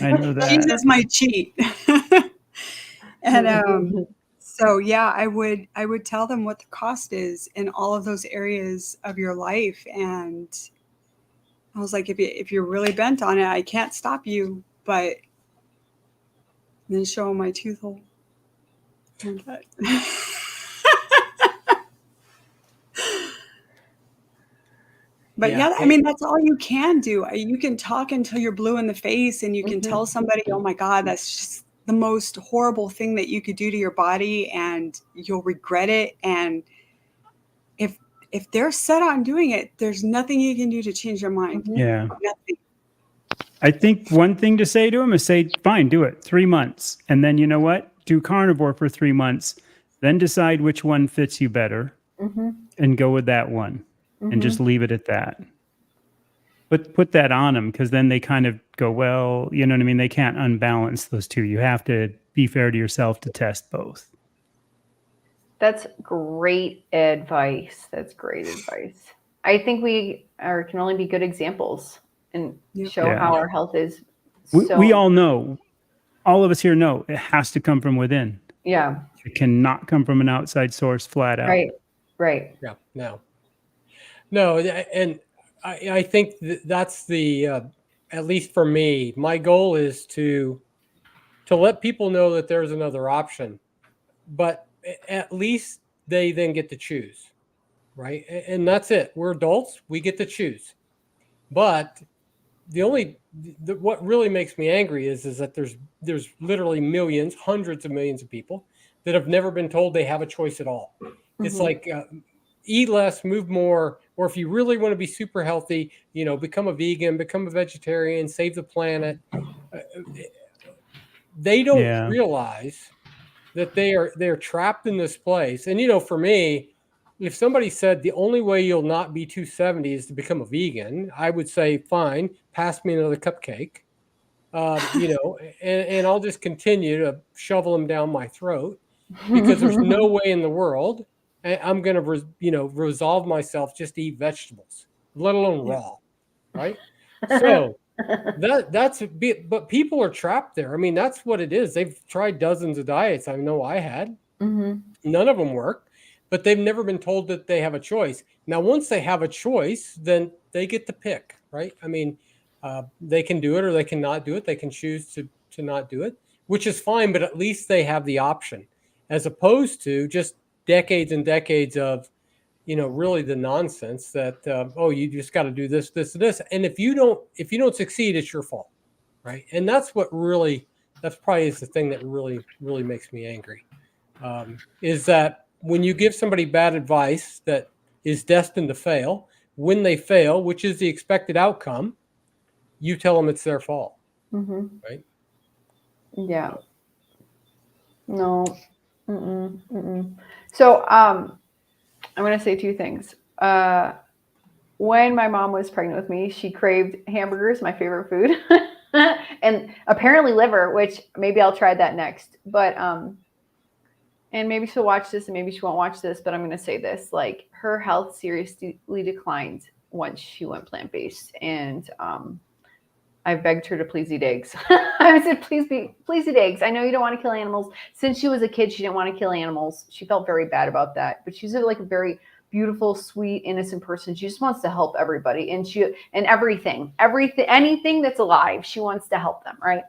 I know that. Cheese is my cheat. And so yeah, I would tell them what the cost is in all of those areas of your life. And I was like, if you're really bent on it, I can't stop you, but then show them my tooth hole. But yeah, I mean, that's all you can do. You can talk until you're blue in the face, and you can tell somebody, oh my God, that's just the most horrible thing that you could do to your body, and you'll regret it. And if they're set on doing it, there's nothing you can do to change their mind. Yeah. Nothing. I think one thing to say to them is say, fine, do it 3 months. And then you know what? Do carnivore for 3 months. Then decide which one fits you better and go with that one and just leave it at that. But put that on them, because then they kind of go, well, you know what I mean? They can't unbalance those two. You have to be fair to yourself to test both. That's great advice. That's great advice. I think we can only be good examples and show how our health is. We all know, all of us here know, it has to come from within. Yeah. It cannot come from an outside source flat out. Right. Yeah, no. And I think that's the, at least for me, my goal is to let people know that there's another option, but at least they then get to choose, right? And that's it. We're adults. We get to choose. But what really makes me angry is that there's literally millions, hundreds of millions of people that have never been told they have a choice at all. It's like eat less, move more, or if you really want to be super healthy, become a vegan, become a vegetarian, save the planet. They don't realize that they're trapped in this place. And for me, if somebody said the only way you'll not be 270 is to become a vegan, I would say, fine, pass me another cupcake, and I'll just continue to shovel them down my throat, because there's no way in the world I'm going to, resolve myself just to eat vegetables, let alone raw, right? So but people are trapped there. I mean, that's what it is. They've tried dozens of diets. I know I had. None of them work, but they've never been told that they have a choice. Now, once they have a choice, then they get to pick, right? I mean, they can do it or they can not do it. They can choose to not do it, which is fine, but at least they have the option, as opposed to just decades and decades of, really the nonsense that, you just got to do this, this, and this. And if you don't succeed, it's your fault, right? And that's what really that's probably is the thing that really, really makes me angry. Is that when you give somebody bad advice that is destined to fail, when they fail, which is the expected outcome, you tell them it's their fault, right? Yeah. No. So, I'm going to say two things. When my mom was pregnant with me, she craved hamburgers, my favorite food, and apparently liver, which maybe I'll try that next. But and maybe she'll watch this and maybe she won't watch this, but I'm going to say this, like her health seriously declined once she went plant-based. And I begged her to please eat eggs. I said, please eat eggs. I know you don't want to kill animals. Since she was a kid, she didn't want to kill animals. She felt very bad about that, but she's like a very beautiful, sweet, innocent person. She just wants to help everybody. And anything that's alive, she wants to help them. Right.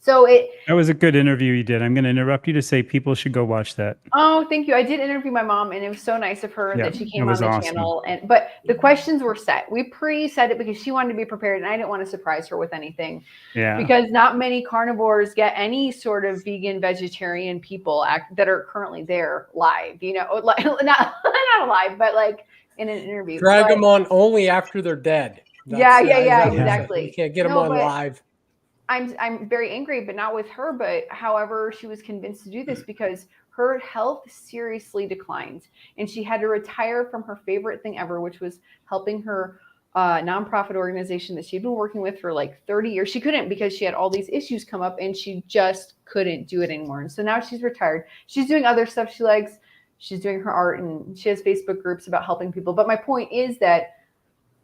So that was a good interview you did. I'm going to interrupt you to say people should go watch that. Oh, thank you. I did interview my mom, and it was so nice of her that she came on the awesome. channel. But the questions were set. We pre-set it because she wanted to be prepared, and I didn't want to surprise her with anything. Yeah. Because not many carnivores get any sort of vegan, vegetarian people that are currently there live. Not alive, but like in an interview. Drag them on only after they're dead. Exactly. You can't get them on live. I'm very angry, but not with her. But however, she was convinced to do this because her health seriously declined, and she had to retire from her favorite thing ever, which was helping her nonprofit organization that she'd been working with for like 30 years. She couldn't because she had all these issues come up, and she just couldn't do it anymore. And so now she's retired. She's doing other stuff she likes. She's doing her art, and she has Facebook groups about helping people. But my point is that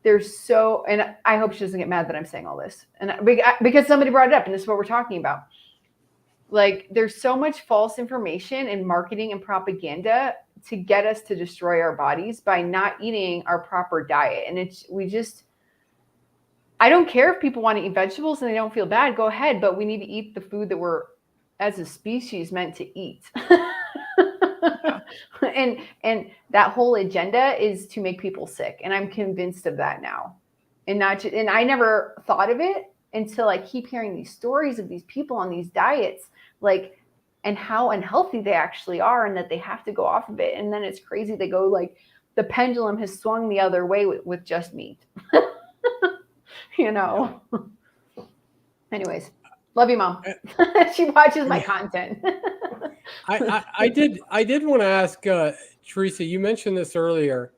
and I hope she doesn't get mad that I'm saying all this, and because somebody brought it up, and this is what we're talking about. Like, there's so much false information and marketing and propaganda to get us to destroy our bodies by not eating our proper diet. And I don't care if people want to eat vegetables and they don't feel bad, go ahead, but we need to eat the food that we're as a species meant to eat. And that whole agenda is to make people sick. And I'm convinced of that now. And I never thought of it until I keep hearing these stories of these people on these diets, like, and how unhealthy they actually are, and that they have to go off of it. And then it's crazy. They go like, the pendulum has swung the other way with just meat. Anyways, love you, Mom. She watches my content. I did want to ask Teresa, you mentioned this earlier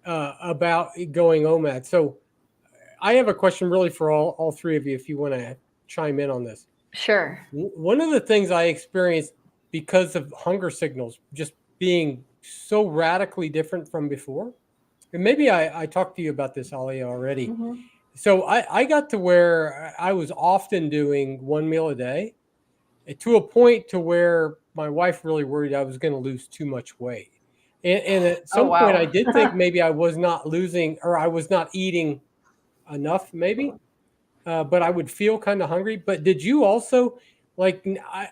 about going OMAD. So I have a question really for all three of you, if you want to chime in on this. Sure. One of the things I experienced because of hunger signals just being so radically different from before, and maybe I talked to you about this, Ali, already. Mm-hmm. So I got to where I was often doing one meal a day, to a point to where my wife really worried I was going to lose too much weight. And at some point I did think maybe I was not losing, or I was not eating enough, maybe, but I would feel kind of hungry. But did you also, like,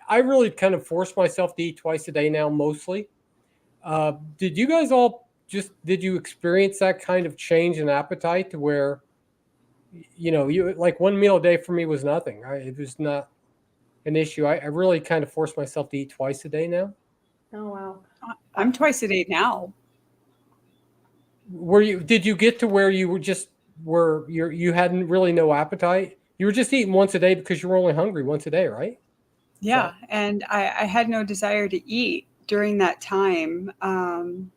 I really kind of force myself to eat twice a day now, mostly. Did you guys all did you experience that kind of change in appetite to where, you like one meal a day for me was nothing, right? It was not an issue. I really kind of forced myself to eat twice a day now. Oh, wow. I'm twice a day now. Did you get to where you were you hadn't really no appetite? You were just eating once a day because you were only hungry once a day, right? Yeah. So. And I had no desire to eat during that time. And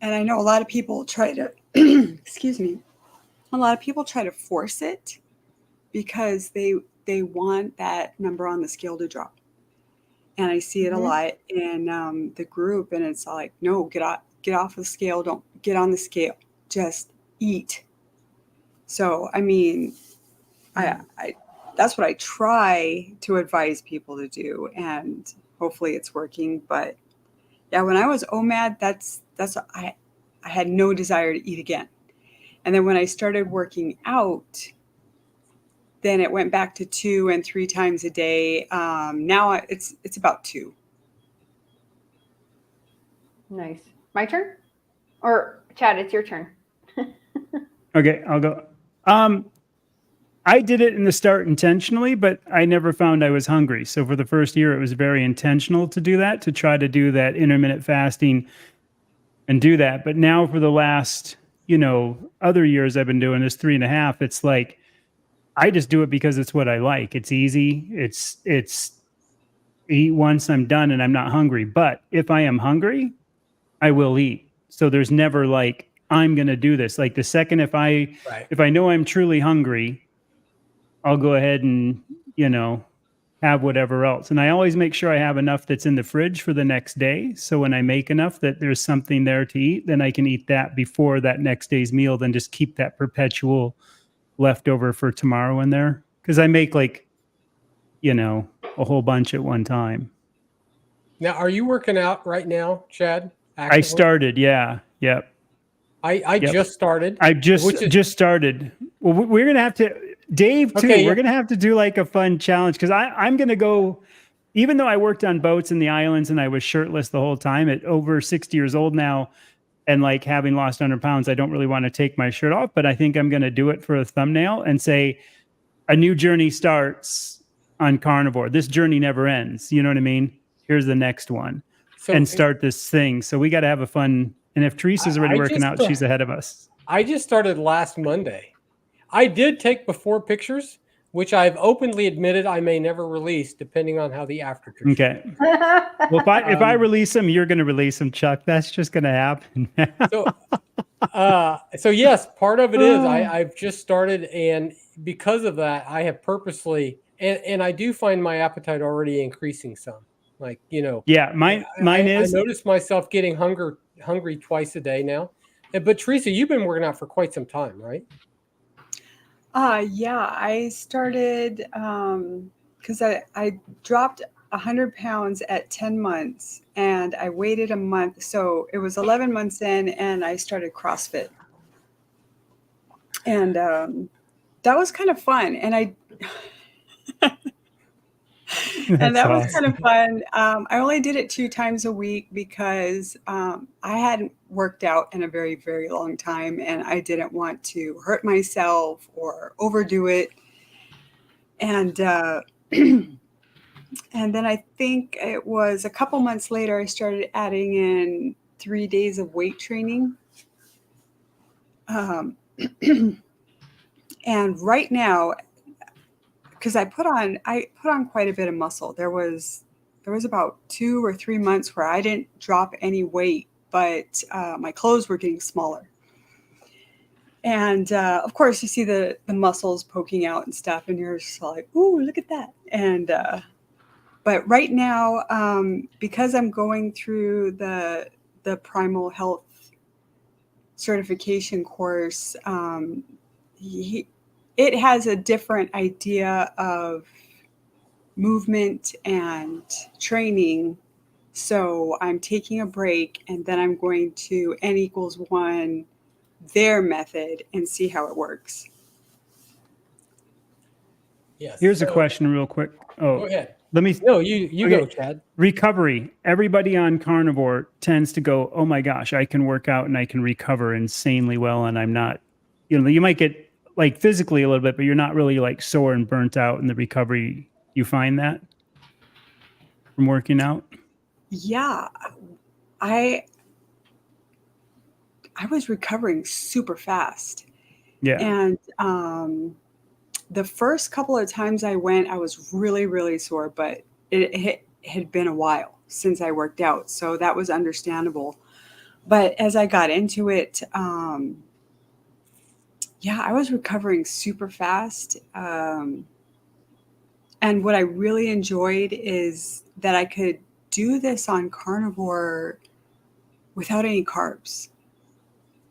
I know a lot of people try to, excuse me, a lot of people try to force it because they want that number on the scale to drop. And I see it a lot in the group, and it's like, no, get off the scale. Don't get on the scale. Just eat. So, I mean, I that's what I try to advise people to do, and hopefully it's working. But yeah, when I was OMAD, I had no desire to eat again. And then when I started working out, then it went back to 2 and 3 times a day. Now it's about 2. Nice. My turn? Or Chad, it's your turn. Okay, I'll go. I did it in the start intentionally, but I never found I was hungry. So for the first year, it was very intentional to do that, to try to do that intermittent fasting and do that. But now for the last, other years I've been doing this 3.5, it's like, I just do it because it's what I like. It's easy. It's eat once I'm done and I'm not hungry. But if I am hungry, I will eat. So there's never like, I'm going to do this. Like the second, if I know I'm truly hungry, I'll go ahead and, have whatever else. And I always make sure I have enough that's in the fridge for the next day. So when I make enough that there's something there to eat, then I can eat that before that next day's meal, then just keep that perpetual leftover for tomorrow in there. Because I make like, a whole bunch at one time. Now, are you working out right now, Chad? I started, yeah. Yep. I just started. I just started. Well, we're going to have to, Dave, too, we're going to have to do like a fun challenge because I'm going to go, even though I worked on boats in the islands and I was shirtless the whole time at over 60 years old now, and like having lost 100 pounds, I don't really want to take my shirt off, but I think I'm going to do it for a thumbnail and say a new journey starts on Carnivore. This journey never ends. You know what I mean? Here's the next one. And start this thing. So we got to have a fun, and if Teresa's already working out, she's ahead of us. I just started last Monday. I did take before pictures, which I've openly admitted I may never release, depending on how the after pictures. Okay. Well, if I release them, you're going to release them, Chuck. That's just going to happen. So yes, part of it is I've just started, and because of that, I have purposely, and I do find my appetite already increasing some. Like, Yeah, mine is. I noticed myself getting hungry twice a day now. But Teresa, you've been working out for quite some time, right? Yeah, I started because I dropped 100 pounds at 10 months and I waited a month. So it was 11 months in and I started CrossFit. And that was kind of fun. And that was kind of fun. I only did it 2 times a week because I hadn't worked out in a very, very long time and I didn't want to hurt myself or overdo it. And and then I think it was a couple months later, I started adding in 3 days of weight training. And right now, because I put on quite a bit of muscle. There was about 2 or 3 months where I didn't drop any weight, but my clothes were getting smaller. And of course, you see the muscles poking out and stuff, and you're just like, "Ooh, look at that!" And but right now, because I'm going through the Primal Health certification course, it has a different idea of movement and training. So I'm taking a break and then I'm going to N=1, their method, and see how it works. Yes. Here's a question real quick. Oh, go ahead. You go, Chad. Recovery. Everybody on Carnivore tends to go, oh my gosh, I can work out and I can recover insanely well. And I'm not, you might get like physically a little bit, but you're not really like sore and burnt out in the recovery. You find that from working out? Yeah. I was recovering super fast. Yeah. And the first couple of times I went, I was really, really sore, but it had been a while since I worked out. So that was understandable. But as I got into it, yeah, I was recovering super fast. And what I really enjoyed is that I could do this on Carnivore without any carbs.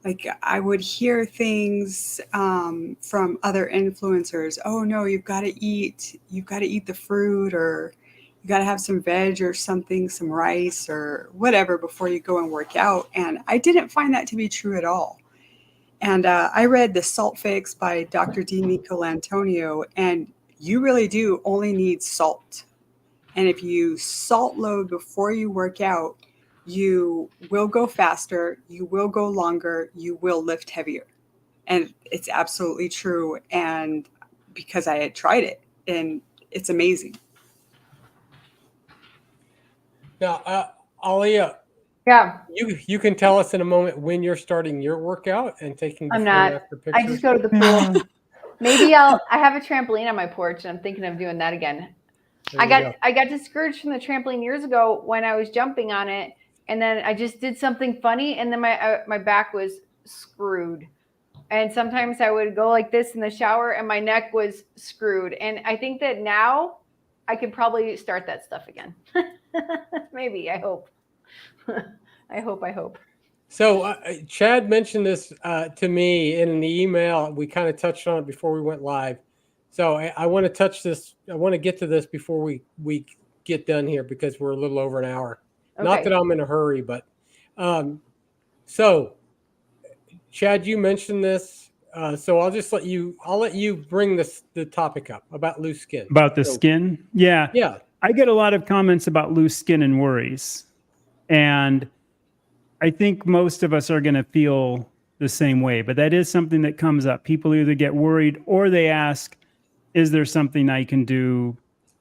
Like I would hear things from other influencers. Oh no, you've got to eat the fruit, or you got to have some veg or something, some rice or whatever before you go and work out. And I didn't find that to be true at all. And I read The Salt Fix by Dr. D'Antonio, and you really do only need salt. And if you salt load before you work out, you will go faster, you will go longer, you will lift heavier. And it's absolutely true. And because I had tried it, and it's amazing. Now, Alia, Yeah, you can tell us in a moment when you're starting your workout and taking I'm before and not. after I pictures. just go to the pool. Maybe I have a trampoline on my porch, and I'm thinking of doing that again. There you go. I got discouraged from the trampoline years ago when I was jumping on it, and then I just did something funny, and then my back was screwed. And sometimes I would go like this in the shower, and my neck was screwed. And I think that now I could probably start that stuff again. Maybe. I hope. I hope. So Chad mentioned this to me in an email. We kind of touched on it before we went live. So I want to touch this. I want to get to this before we get done here because we're a little over an hour. Okay. Not that I'm in a hurry, but so Chad, you mentioned this. So I'll let you bring the topic up about loose skin. About the skin? Yeah. Yeah. I get a lot of comments about loose skin and worries. And I think most of us are going to feel the same way, but that is something that comes up. People either get worried or they ask, is there something I can do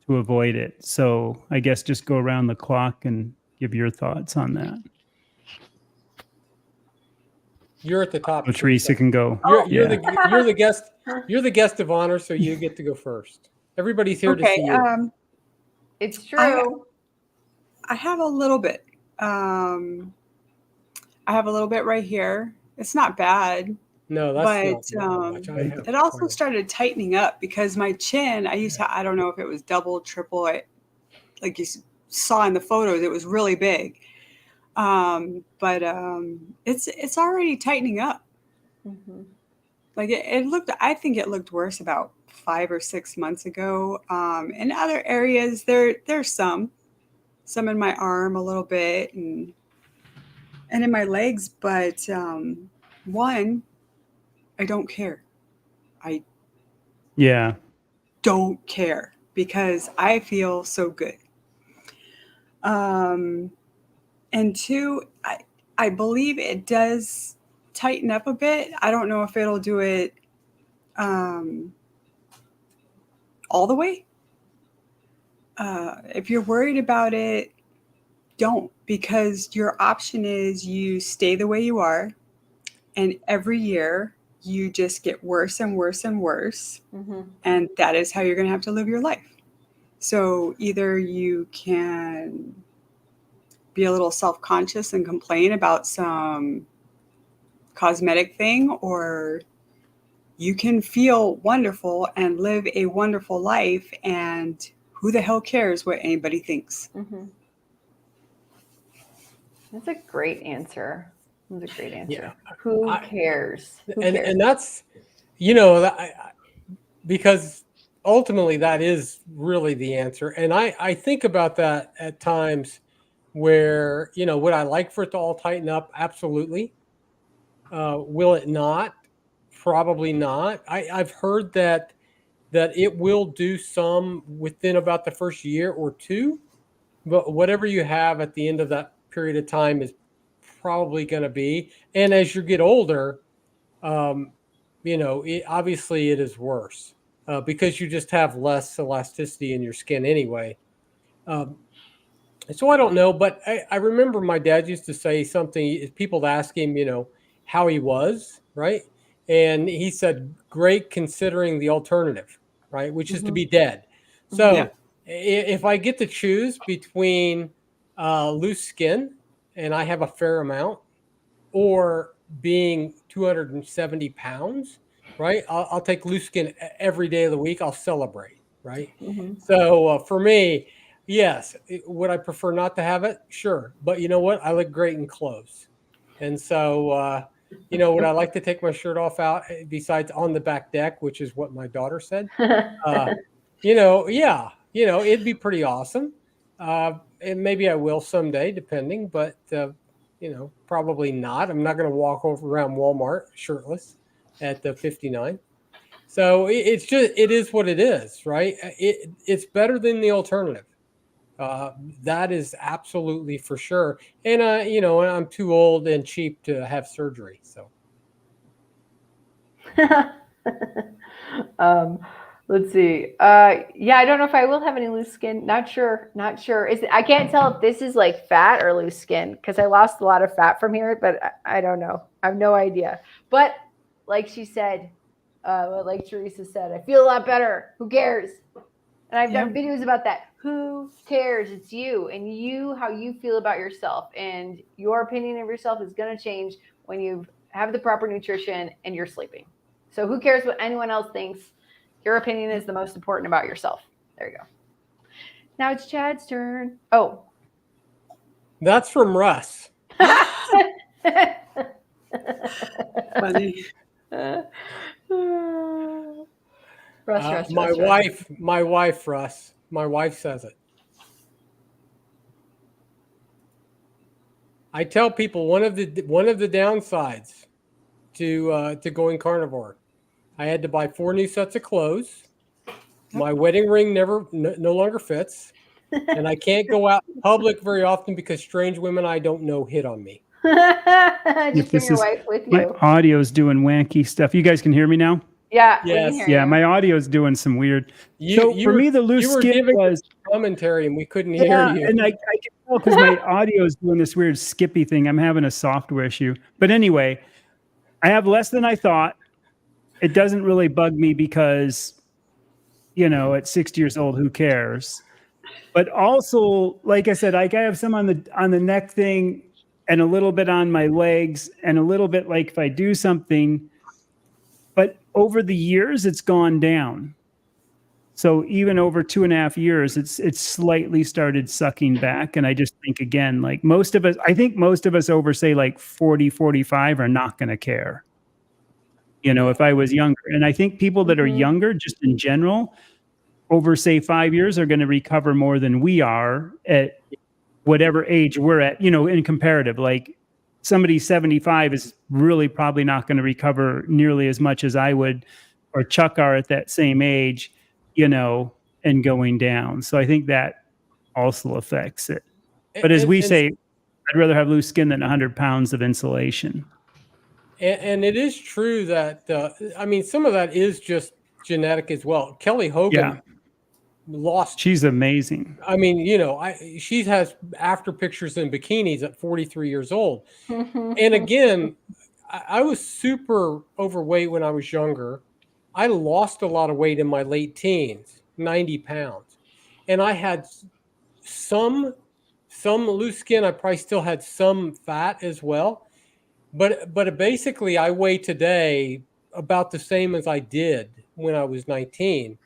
to avoid it? So I guess just go around the clock and give your thoughts on that. You're at the top. So Teresa can go. You're the guest. You're the guest of honor, so you get to go first. Everybody's here to see you. It's true. I have a little bit. I have a little bit right here. It's not bad. No, that's not much. It also started tightening up because my chin, I used to, I don't know if it was double, triple, like you saw in the photos, it was really big. But it's already tightening up. Mm-hmm. Like it looked, I think it looked worse about 5 or 6 months ago. In other areas, there's some in my arm a little bit and in my legs, but one, I don't care. I don't care because I feel so good. And two, I believe it does tighten up a bit. I don't know if it'll do it all the way. If you're worried about it, don't, because your option is you stay the way you are, and every year you just get worse and worse and worse. Mm-hmm. And that is how you're going to have to live your life. So either you can be a little self-conscious and complain about some cosmetic thing, or you can feel wonderful and live a wonderful life, and who the hell cares what anybody thinks? Mm-hmm. That's a great answer. Yeah. Who cares? And that's, because ultimately that is really the answer. And I think about that at times where, would I like for it to all tighten up? Absolutely. Will it not? Probably not. I've heard that it will do some within about the first year or two, but whatever you have at the end of that period of time is probably going to be. And as you get older, obviously it is worse because you just have less elasticity in your skin anyway. So I don't know, but I remember my dad used to say something. People ask him, how he was, right? And he said, great considering the alternative, right? Which is to be dead. So if I get to choose between loose skin, and I have a fair amount, or being 270 pounds, right? I'll take loose skin every day of the week. I'll celebrate, right? Mm-hmm. So for me, yes. Would I prefer not to have it? Sure. But you know what? I look great in clothes. And so, would I like to take my shirt off out besides on the back deck, which is what my daughter said? It'd be pretty awesome. And maybe I will someday, depending, but probably not. I'm not going to walk around Walmart shirtless at the 59. So it is what it is, right? It's better than the alternative. That is absolutely for sure. And I'm too old and cheap to have surgery. So. Let's see. Yeah, I don't know if I will have any loose skin. Not sure. I can't tell if this is like fat or loose skin because I lost a lot of fat from here, but I don't know. I have no idea. But like she said, like Teresa said, I feel a lot better. Who cares? And I've done videos about that. Who cares? It's you and you, how you feel about yourself. And your opinion of yourself is going to change when you have the proper nutrition and you're sleeping. So who cares what anyone else thinks? Your opinion is the most important about yourself. There you go. Now it's Chad's turn. Oh. That's from Russ. Funny. Russ, my wife, Russ. My wife says it. I tell people one of the downsides to going carnivore, I had to buy 4 new sets of clothes. My wedding ring no longer fits, and I can't go out in public very often because strange women I don't know hit on me. Just bring your wife with you. My audio's doing wanky stuff. You guys can hear me now? Yeah. Yes. We can hear Yeah, you. my audio's doing some weird. For me, the loose skin was commentary, and we couldn't hear you. And I can tell because my audio is doing this weird skippy thing. I'm having a software issue. But anyway, I have less than I thought. It doesn't really bug me because, at 60 years old, who cares? But also, like I said, I have some on the neck thing and a little bit on my legs and a little bit like if I do something. But over the years, it's gone down. So even over 2.5 years, it's slightly started sucking back. And I just think, again, like I think most of us over, say, like 40, 45 are not going to care. If I was younger. And I think people that are younger, just in general, over, say, 5 years are going to recover more than we are at whatever age we're at, in comparative. Like somebody 75 is really probably not going to recover nearly as much as I would or Chuck are at that same age, and going down. So I think that also affects it. But as we say, I'd rather have loose skin than 100 pounds of insulation. And it is true that, some of that is just genetic as well. Kelly Hogan lost. She's amazing. She has after pictures in bikinis at 43 years old. And again, I was super overweight when I was younger. I lost a lot of weight in my late teens, 90 pounds. And I had some loose skin. I probably still had some fat as well. But basically, I weigh today about the same as I did when I was 19.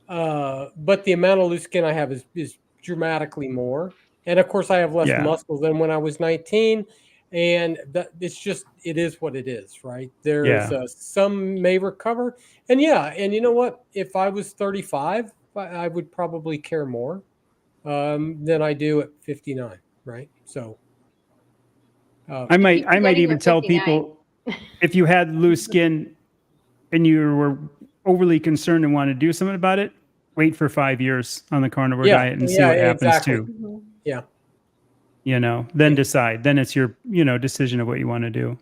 But the amount of loose skin I have is dramatically more. And of course, I have less muscle than when I was 19. And it is what it is, right? There's some may recover. And and you know what? If I was 35, I would probably care more than I do at 59, right? So. I might even tell people if you had loose skin and you were overly concerned and want to do something about it, wait for 5 years on the carnivore diet and see what happens too. Yeah. Then decide. Then it's your, decision of what you want to do.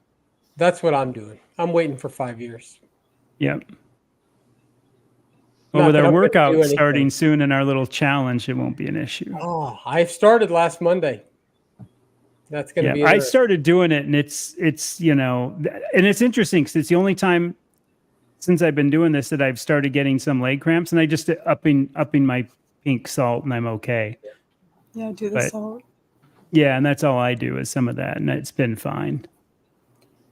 That's what I'm doing. I'm waiting for 5 years. Yep. Well, with our workout starting soon and our little challenge, it won't be an issue. Oh, I started last Monday. That's going to be. I started doing it, and it's and it's interesting because it's the only time since I've been doing this that I've started getting some leg cramps, and I just upping my pink salt, and I'm okay. Yeah, do the salt. Yeah, and that's all I do is some of that, and it's been fine.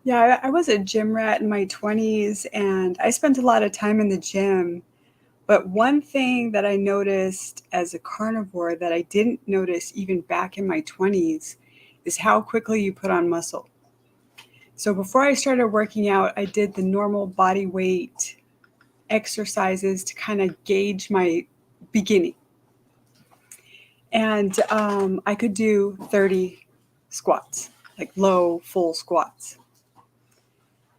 Yeah, I was a gym rat in my 20s, and I spent a lot of time in the gym. But one thing that I noticed as a carnivore that I didn't notice even back in my 20s is how quickly you put on muscle. So before I started working out, I did the normal body weight exercises to kind of gauge my beginning. And I could do 30 squats, like low, full squats.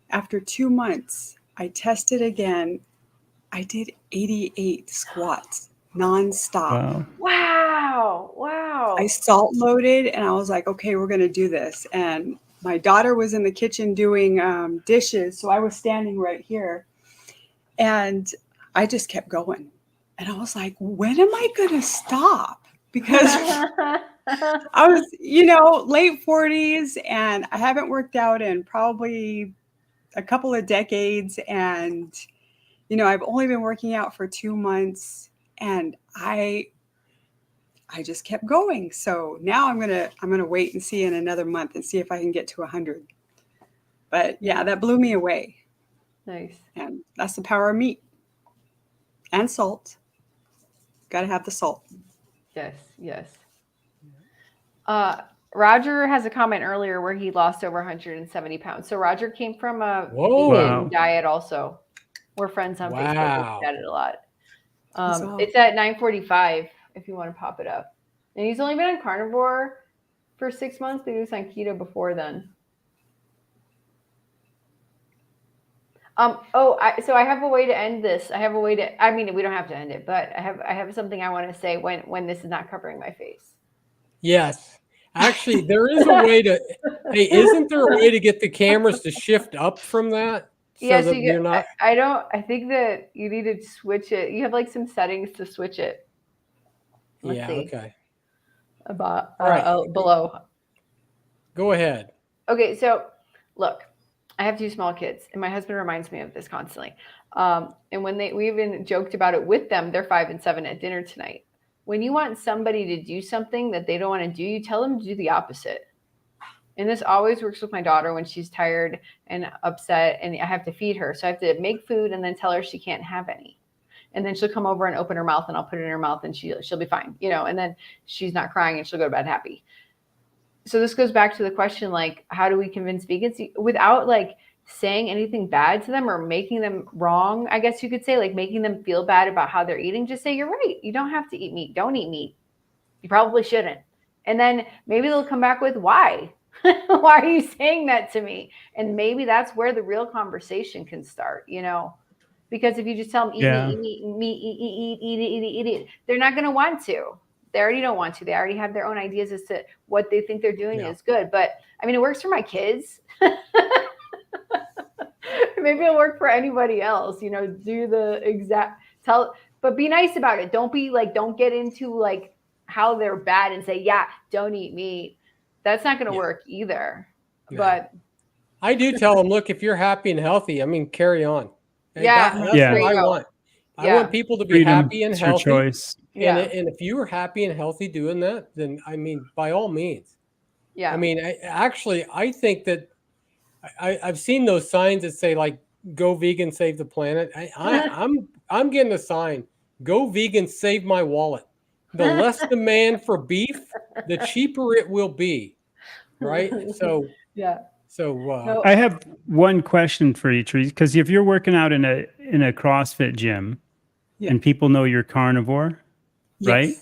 After 2 months, I tested again. I did 88 squats nonstop. Wow. I salt loaded and I was like, okay, we're going to do this. And my daughter was in the kitchen doing dishes. So I was standing right here and I just kept going. And I was like, when am I going to stop? Because I was, late 40s and I haven't worked out in probably a couple of decades. And, I've only been working out for 2 months and I just kept going. So now I'm going to wait and see in another month and see if I can get to 100. But yeah, that blew me away. Nice. And that's the power of meat and salt. Got to have the salt. Yes. Roger has a comment earlier where he lost over 170 pounds. So Roger came from a vegan diet also. We're friends on Facebook. We chatted a lot. It's at 9:45 if you want to pop it up. And he's only been on carnivore for 6 months, but he was on keto before then. So I have a way to end this. I mean, we don't have to end it, but I have something I want to say when this is not covering my face. Yes. Actually, there is a way to, hey, isn't there a way to get the cameras to shift up from that? I think that you need to switch it. You have like some settings to switch it. Let's see. Okay. About right. Below. Go ahead. Okay, so look, I have 2 small kids, and my husband reminds me of this constantly. And when we even joked about it with them, they're 5 and 7 at dinner tonight. When you want somebody to do something that they don't want to do, you tell them to do the opposite. And this always works with my daughter when she's tired and upset and I have to feed her. So I have to make food and then tell her she can't have any. And then she'll come over and open her mouth and I'll put it in her mouth and she'll be fine, and then she's not crying and she'll go to bed happy. So this goes back to the question, like, how do we convince vegans without like saying anything bad to them or making them wrong? I guess you could say, like, making them feel bad about how they're eating. Just say, you're right. You don't have to eat meat. Don't eat meat. You probably shouldn't. And then maybe they'll come back with why. Why are you saying that to me? And maybe that's where the real conversation can start, because if you just tell them eat it, they're not going to want to. They already don't want to. They already have their own ideas as to what they think they're doing is good. But I mean, it works for my kids. Maybe it'll work for anybody else, do the exact but be nice about it. Don't be like, don't get into like how they're bad and say, yeah, don't eat meat. That's not going to work either. No. But I do tell them, look, if you're happy and healthy, I mean, carry on. That's what I want. I want people to be happy and healthy. Your choice. And if you are happy and healthy doing that, then I mean, by all means. Yeah. I mean, I think that I've seen those signs that say like, go vegan, save the planet. I'm getting a sign, go vegan, save my wallet. The less demand for beef, the cheaper it will be. Right. So, I have one question for you, Teresa, because if you're working out in a CrossFit gym and people know you're carnivore, right?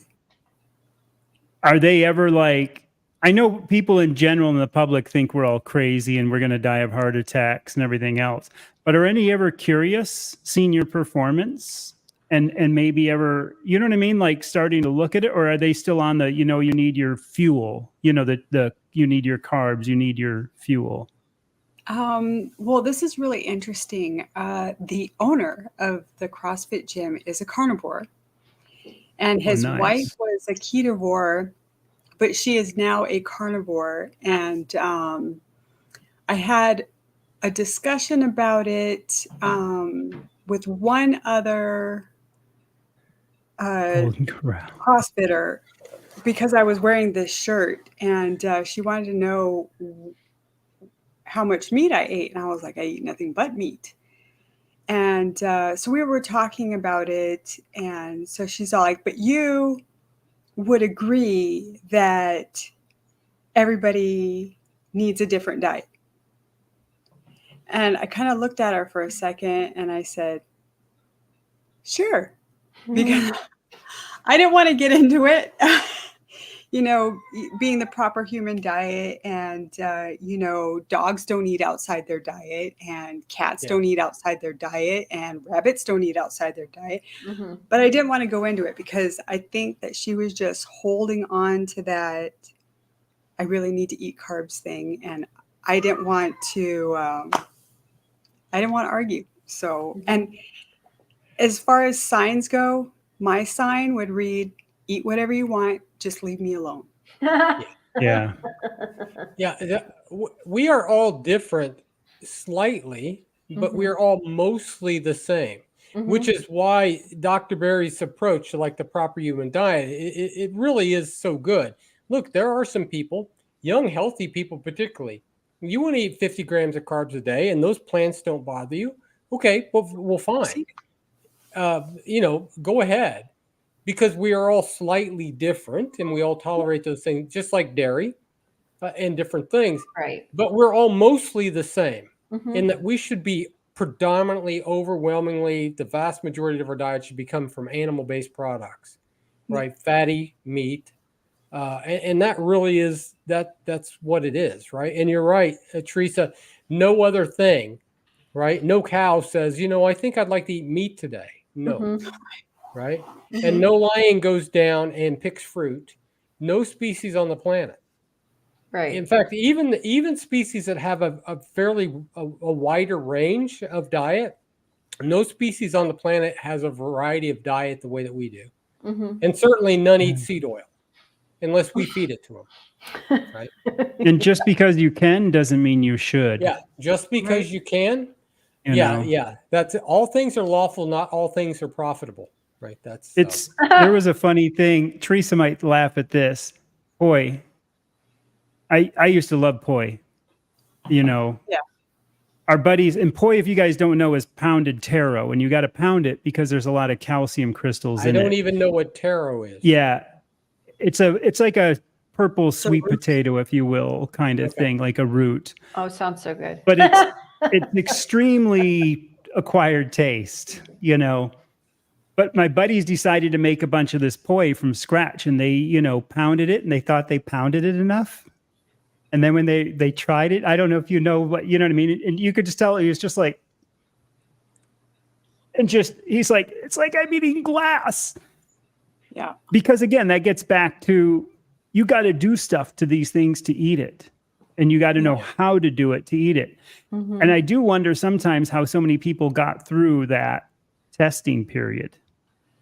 Are they ever like, I know people in general in the public think we're all crazy and we're going to die of heart attacks and everything else, but are any ever curious seeing your performance? And maybe ever, you know what I mean? Like starting to look at it, or are they still on the, you need your fuel, you need your carbs, you need your fuel? Well, this is really interesting. The owner of the CrossFit gym is a carnivore and his wife was a ketovore, but she is now a carnivore. And I had a discussion about it with one other CrossFitter because I was wearing this shirt and she wanted to know how much meat I ate. And I was like, I eat nothing but meat. And so we were talking about it. And so she's all like, but you would agree that everybody needs a different diet. And I kind of looked at her for a second and I said, sure, because I didn't want to get into it, being the proper human diet and, dogs don't eat outside their diet and cats don't eat outside their diet and rabbits don't eat outside their diet. Mm-hmm. But I didn't want to go into it because I think that she was just holding on to that I really need to eat carbs thing. And I didn't want to argue. So, and as far as signs go, my sign would read, eat whatever you want, just leave me alone. Yeah. We are all different slightly, but we are all mostly the same, which is why Dr. Berry's approach to like the proper human diet, it really is so good. Look, there are some people, young, healthy people particularly, you want to eat 50 grams of carbs a day and those plants don't bother you. Okay, well fine. Go ahead, because we are all slightly different and we all tolerate those things, just like dairy and different things. Right. But we're all mostly the same in Mhm. that we should be predominantly, overwhelmingly, the vast majority of our diet should become from animal-based products, right? Fatty meat. And that really is, that's what it is, right? And you're right, Teresa, no other thing, right? No cow says, I think I'd like to eat meat today. No, Mhm. right? And no lion goes down and picks fruit. No species on the planet. Right. In fact, even species that have a fairly a wider range of diet, no species on the planet has a variety of diet the way that we do. Mhm. And certainly none eat seed oil unless we feed it to them, right? And just because you can doesn't mean you should. Yeah, just because you can. You know? Yeah. That's all things are lawful, not all things are profitable, right? That's There was a funny thing. Teresa might laugh at this. Poi. I used to love poi. Yeah. Our buddies, and poi, if you guys don't know, is pounded taro, and you got to pound it because there's a lot of calcium crystals I in don't it. even know what taro is. Yeah, it's like a purple sweet root. potato, if you will, kind of thing, like a root. Oh, sounds so good. But it's extremely acquired taste, But my buddies decided to make a bunch of this poi from scratch, and they, pounded it, and they thought they pounded it enough. And then when they tried it, I don't know if you know what, you know what I mean? And you could just tell he was just like, he's like, it's like I'm eating glass. Yeah. Because again, that gets back to, you got to do stuff to these things to eat it. And you got to know how to do it to eat it. And I do wonder sometimes how so many people got through that testing period,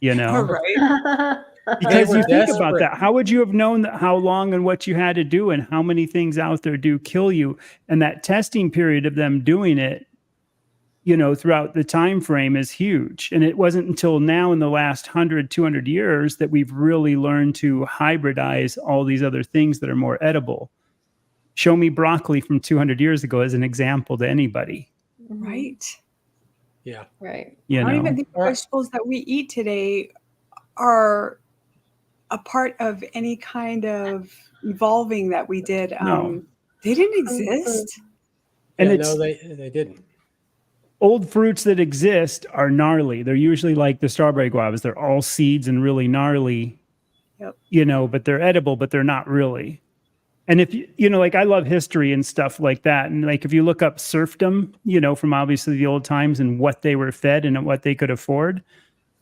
Right. Because were you think about desperate. that. How would you have known that how long and what you had to do and how many things out there do kill you? And that testing period of them doing it, throughout the time frame is huge. And it wasn't until now in the last 100, 200 years that we've really learned to hybridize all these other things that are more edible. Show me broccoli from 200 years ago as an example to anybody. Right. Yeah. Right. I don't even think the vegetables that we eat today are a part of any kind of evolving that we did. No. They didn't exist. And no, they didn't. Old fruits that exist are gnarly. They're usually like the strawberry guavas. They're all seeds and really gnarly, but they're edible, but they're not really. And if like I love history and stuff like that. And like, if you look up serfdom, from obviously the old times and what they were fed and what they could afford,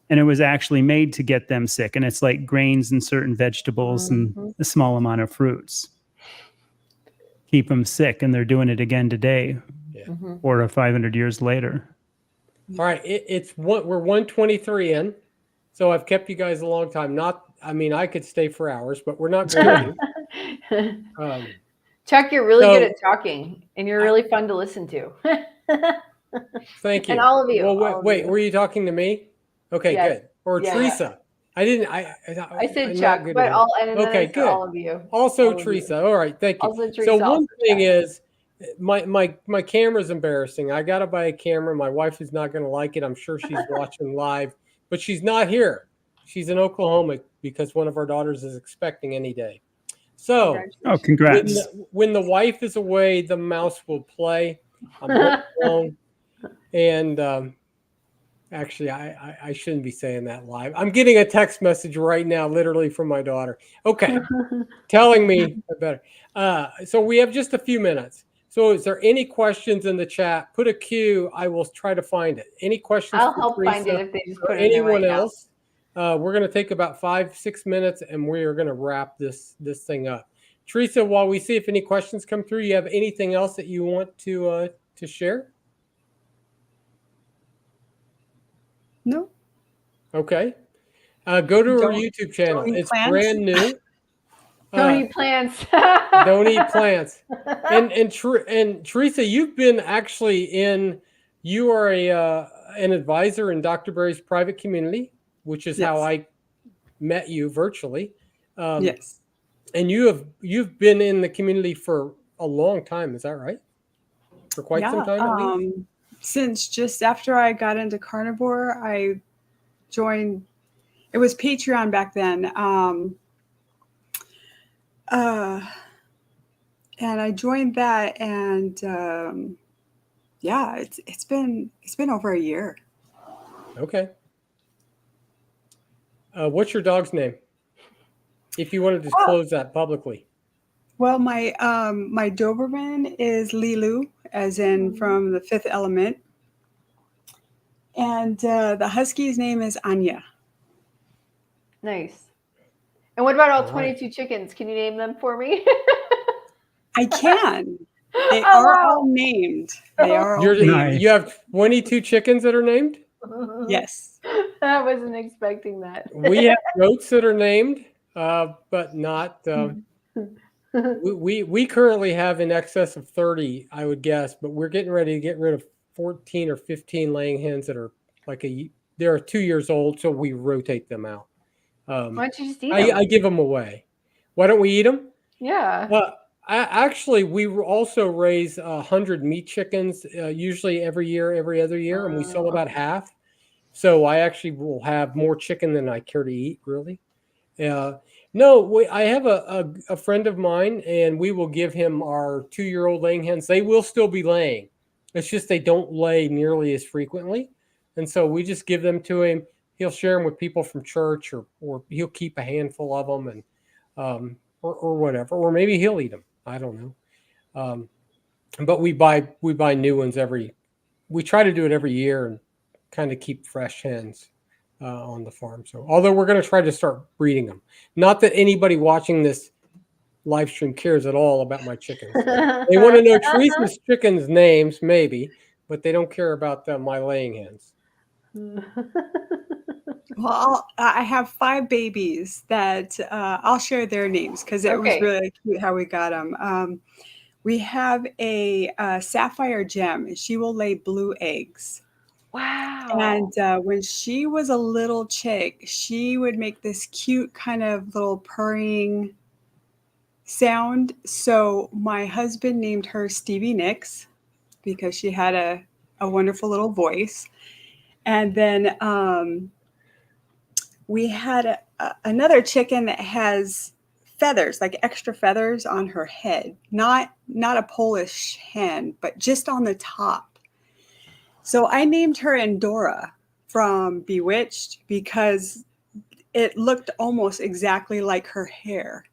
and it was actually made to get them sick. And it's like grains and certain vegetables and a small amount of fruits keep them sick. And they're doing it again today, 400 or 500 years later. All right, we're 123 in, so I've kept you guys a long time. I could stay for hours, but we're not going to. Chuck, you're really good at talking, and you're really fun to listen to. Thank you. And all of you. Well, wait, were you talking to me? Okay, Yes. good. Or Teresa. I didn't. I said I'm Chuck, not good but at it. okay, good. all of you. Also, all Teresa. All right, thank you. Also, Teresa, so one also thing Chuck. is, my camera's embarrassing. I got to buy a camera. My wife is not going to like it. I'm sure she's watching live, but she's not here. She's in Oklahoma because one of our daughters is expecting any day. So, congrats. When the wife is away, the mouse will play. I'm home alone. And actually, I shouldn't be saying that live. I'm getting a text message right now, literally from my daughter. Okay, telling me better. So we have just a few minutes. So is there any questions in the chat? Put a Q. I will try to find it. Any questions? I'll help find it if they just put it in there anyone right else? We're going to take about 5-6 minutes, and we are going to wrap this thing up. Teresa, while we see if any questions come through, you have anything else that you want to share? No. Okay. Go to her Don't- YouTube channel. eat It's plants. brand new. Don't eat plants. Don't eat plants. And Teresa, you've been actually you are an advisor in Dr. Berry's private community, which is how Yes. I met you virtually. Yes. And you've been in the community for a long time. Is that right? For quite some time, at least. Since just after I got into Carnivore, I joined. It was Patreon back then, and I joined that, and yeah, it's been over a year. Okay. What's your dog's name? If you want to disclose that publicly. Well, my my Doberman is Lilu, as in from the Fifth Element, and the Husky's name is Anya. Nice. And what about all All right. 22 chickens? Can you name them for me? I can. They Oh, are wow. all named. They are all Nice. You have 22 chickens that are named? yes. I wasn't expecting that. We have goats that are named, but not. We currently have in excess of 30, I would guess, but we're getting ready to get rid of 14 or 15 laying hens that are they're 2 years old, so we rotate them out. Why don't you just eat them? I give them away. Why don't we eat them? Yeah. Actually, we also raise 100 meat chickens, usually every other year, and we sell about half. So I actually will have more chicken than I care to eat, really. No, I have a friend of mine, and we will give him our 2-year-old laying hens. They will still be laying. It's just they don't lay nearly as frequently. And so we just give them to him. He'll share them with people from church, or he'll keep a handful of them, and or whatever, or maybe he'll eat them. I don't know. But we buy new ones we try to do it every year and kind of keep fresh hens on the farm. So, although we're going to try to start breeding them, not that anybody watching this live stream cares at all about my chickens. They want to know Teresa's chickens' names, maybe, but they don't care about my laying hens. Well, I have 5 babies that I'll share their names because it was really cute how we got them. We have a sapphire gem. She will lay blue eggs. Wow. And when she was a little chick, she would make this cute kind of little purring sound. So my husband named her Stevie Nicks because she had a wonderful little voice. And then we had another chicken that has feathers, like extra feathers on her head. Not a Polish hen, but just on the top. So I named her Endora from Bewitched because it looked almost exactly like her hair.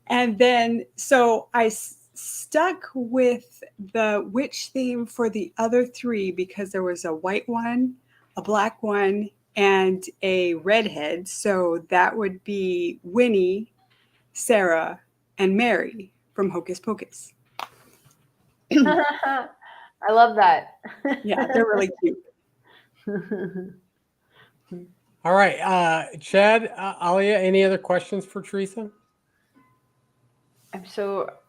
And then, so I stuck with the witch theme for the other 3 because there was a white one, a black one, and a redhead. So that would be Winnie, Sarah, and Mary from Hocus Pocus. I love that. Yeah, they're really cute. All right, Chad, Alia, any other questions for Teresa?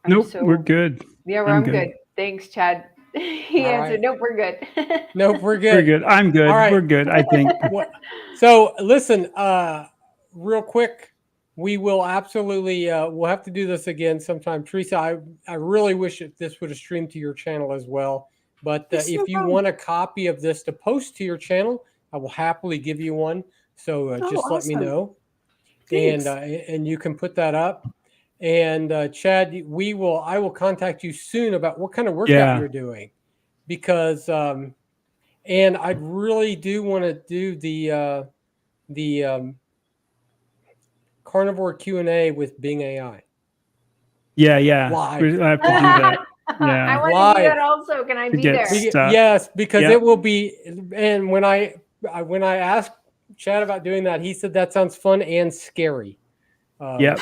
Nope, we're good. Yeah, I'm good. Thanks, Chad. He answered, nope, we're good. Nope, we're good. We're good. I'm good. All right. We're good, I think. So listen, real quick, we will absolutely, we'll have to do this again sometime. Teresa, I really wish that this would have streamed to your channel as well. But if you want a copy of this to post to your channel, I will happily give you one. So just let me know. Thanks. And you can put that up. And Chad, I will contact you soon about what kind of workout you're doing, because and I really do want to do the Carnivore Q&A with Bing AI. Yeah. Live. We have to do that. Yeah. I want to do that also. Can I be there? Yes, because it will be. And when I asked Chad about doing that, he said that sounds fun and scary. Yep.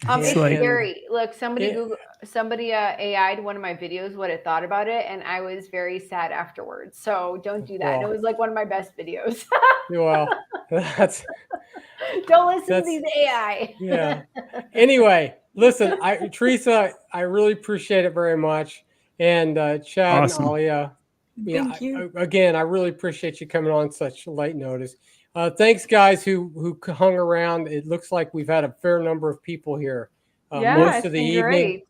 It's like- scary. Look, somebody Yeah. Google, somebody AI'd one of my videos what it thought about it, and I was very sad afterwards. So don't do that. And it Well. was like one of my best videos. Well, that's Don't listen to That's- these AI. yeah. Anyway, listen, Teresa, I really appreciate it very much. And Chad Awesome. and Alia, Thank you. again, I really appreciate you coming on such late notice. Thanks, guys, who hung around. It looks like we've had a fair number of people here Yeah, most it's of the been evening. great.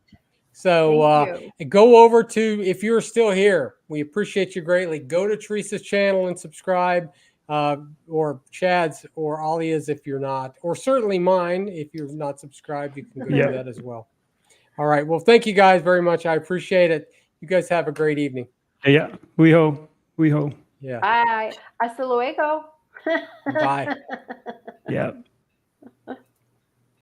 So Thank you. go over to, if you're still here, we appreciate you greatly. Go to Teresa's channel and subscribe, or Chad's or Alia's if you're not, or certainly mine. If you're not subscribed, you can go Yeah. do that as well. All right. Well, thank you guys very much. I appreciate it. You guys have a great evening. Yeah. We hope. Yeah. Bye. Hasta luego. Bye. Yeah.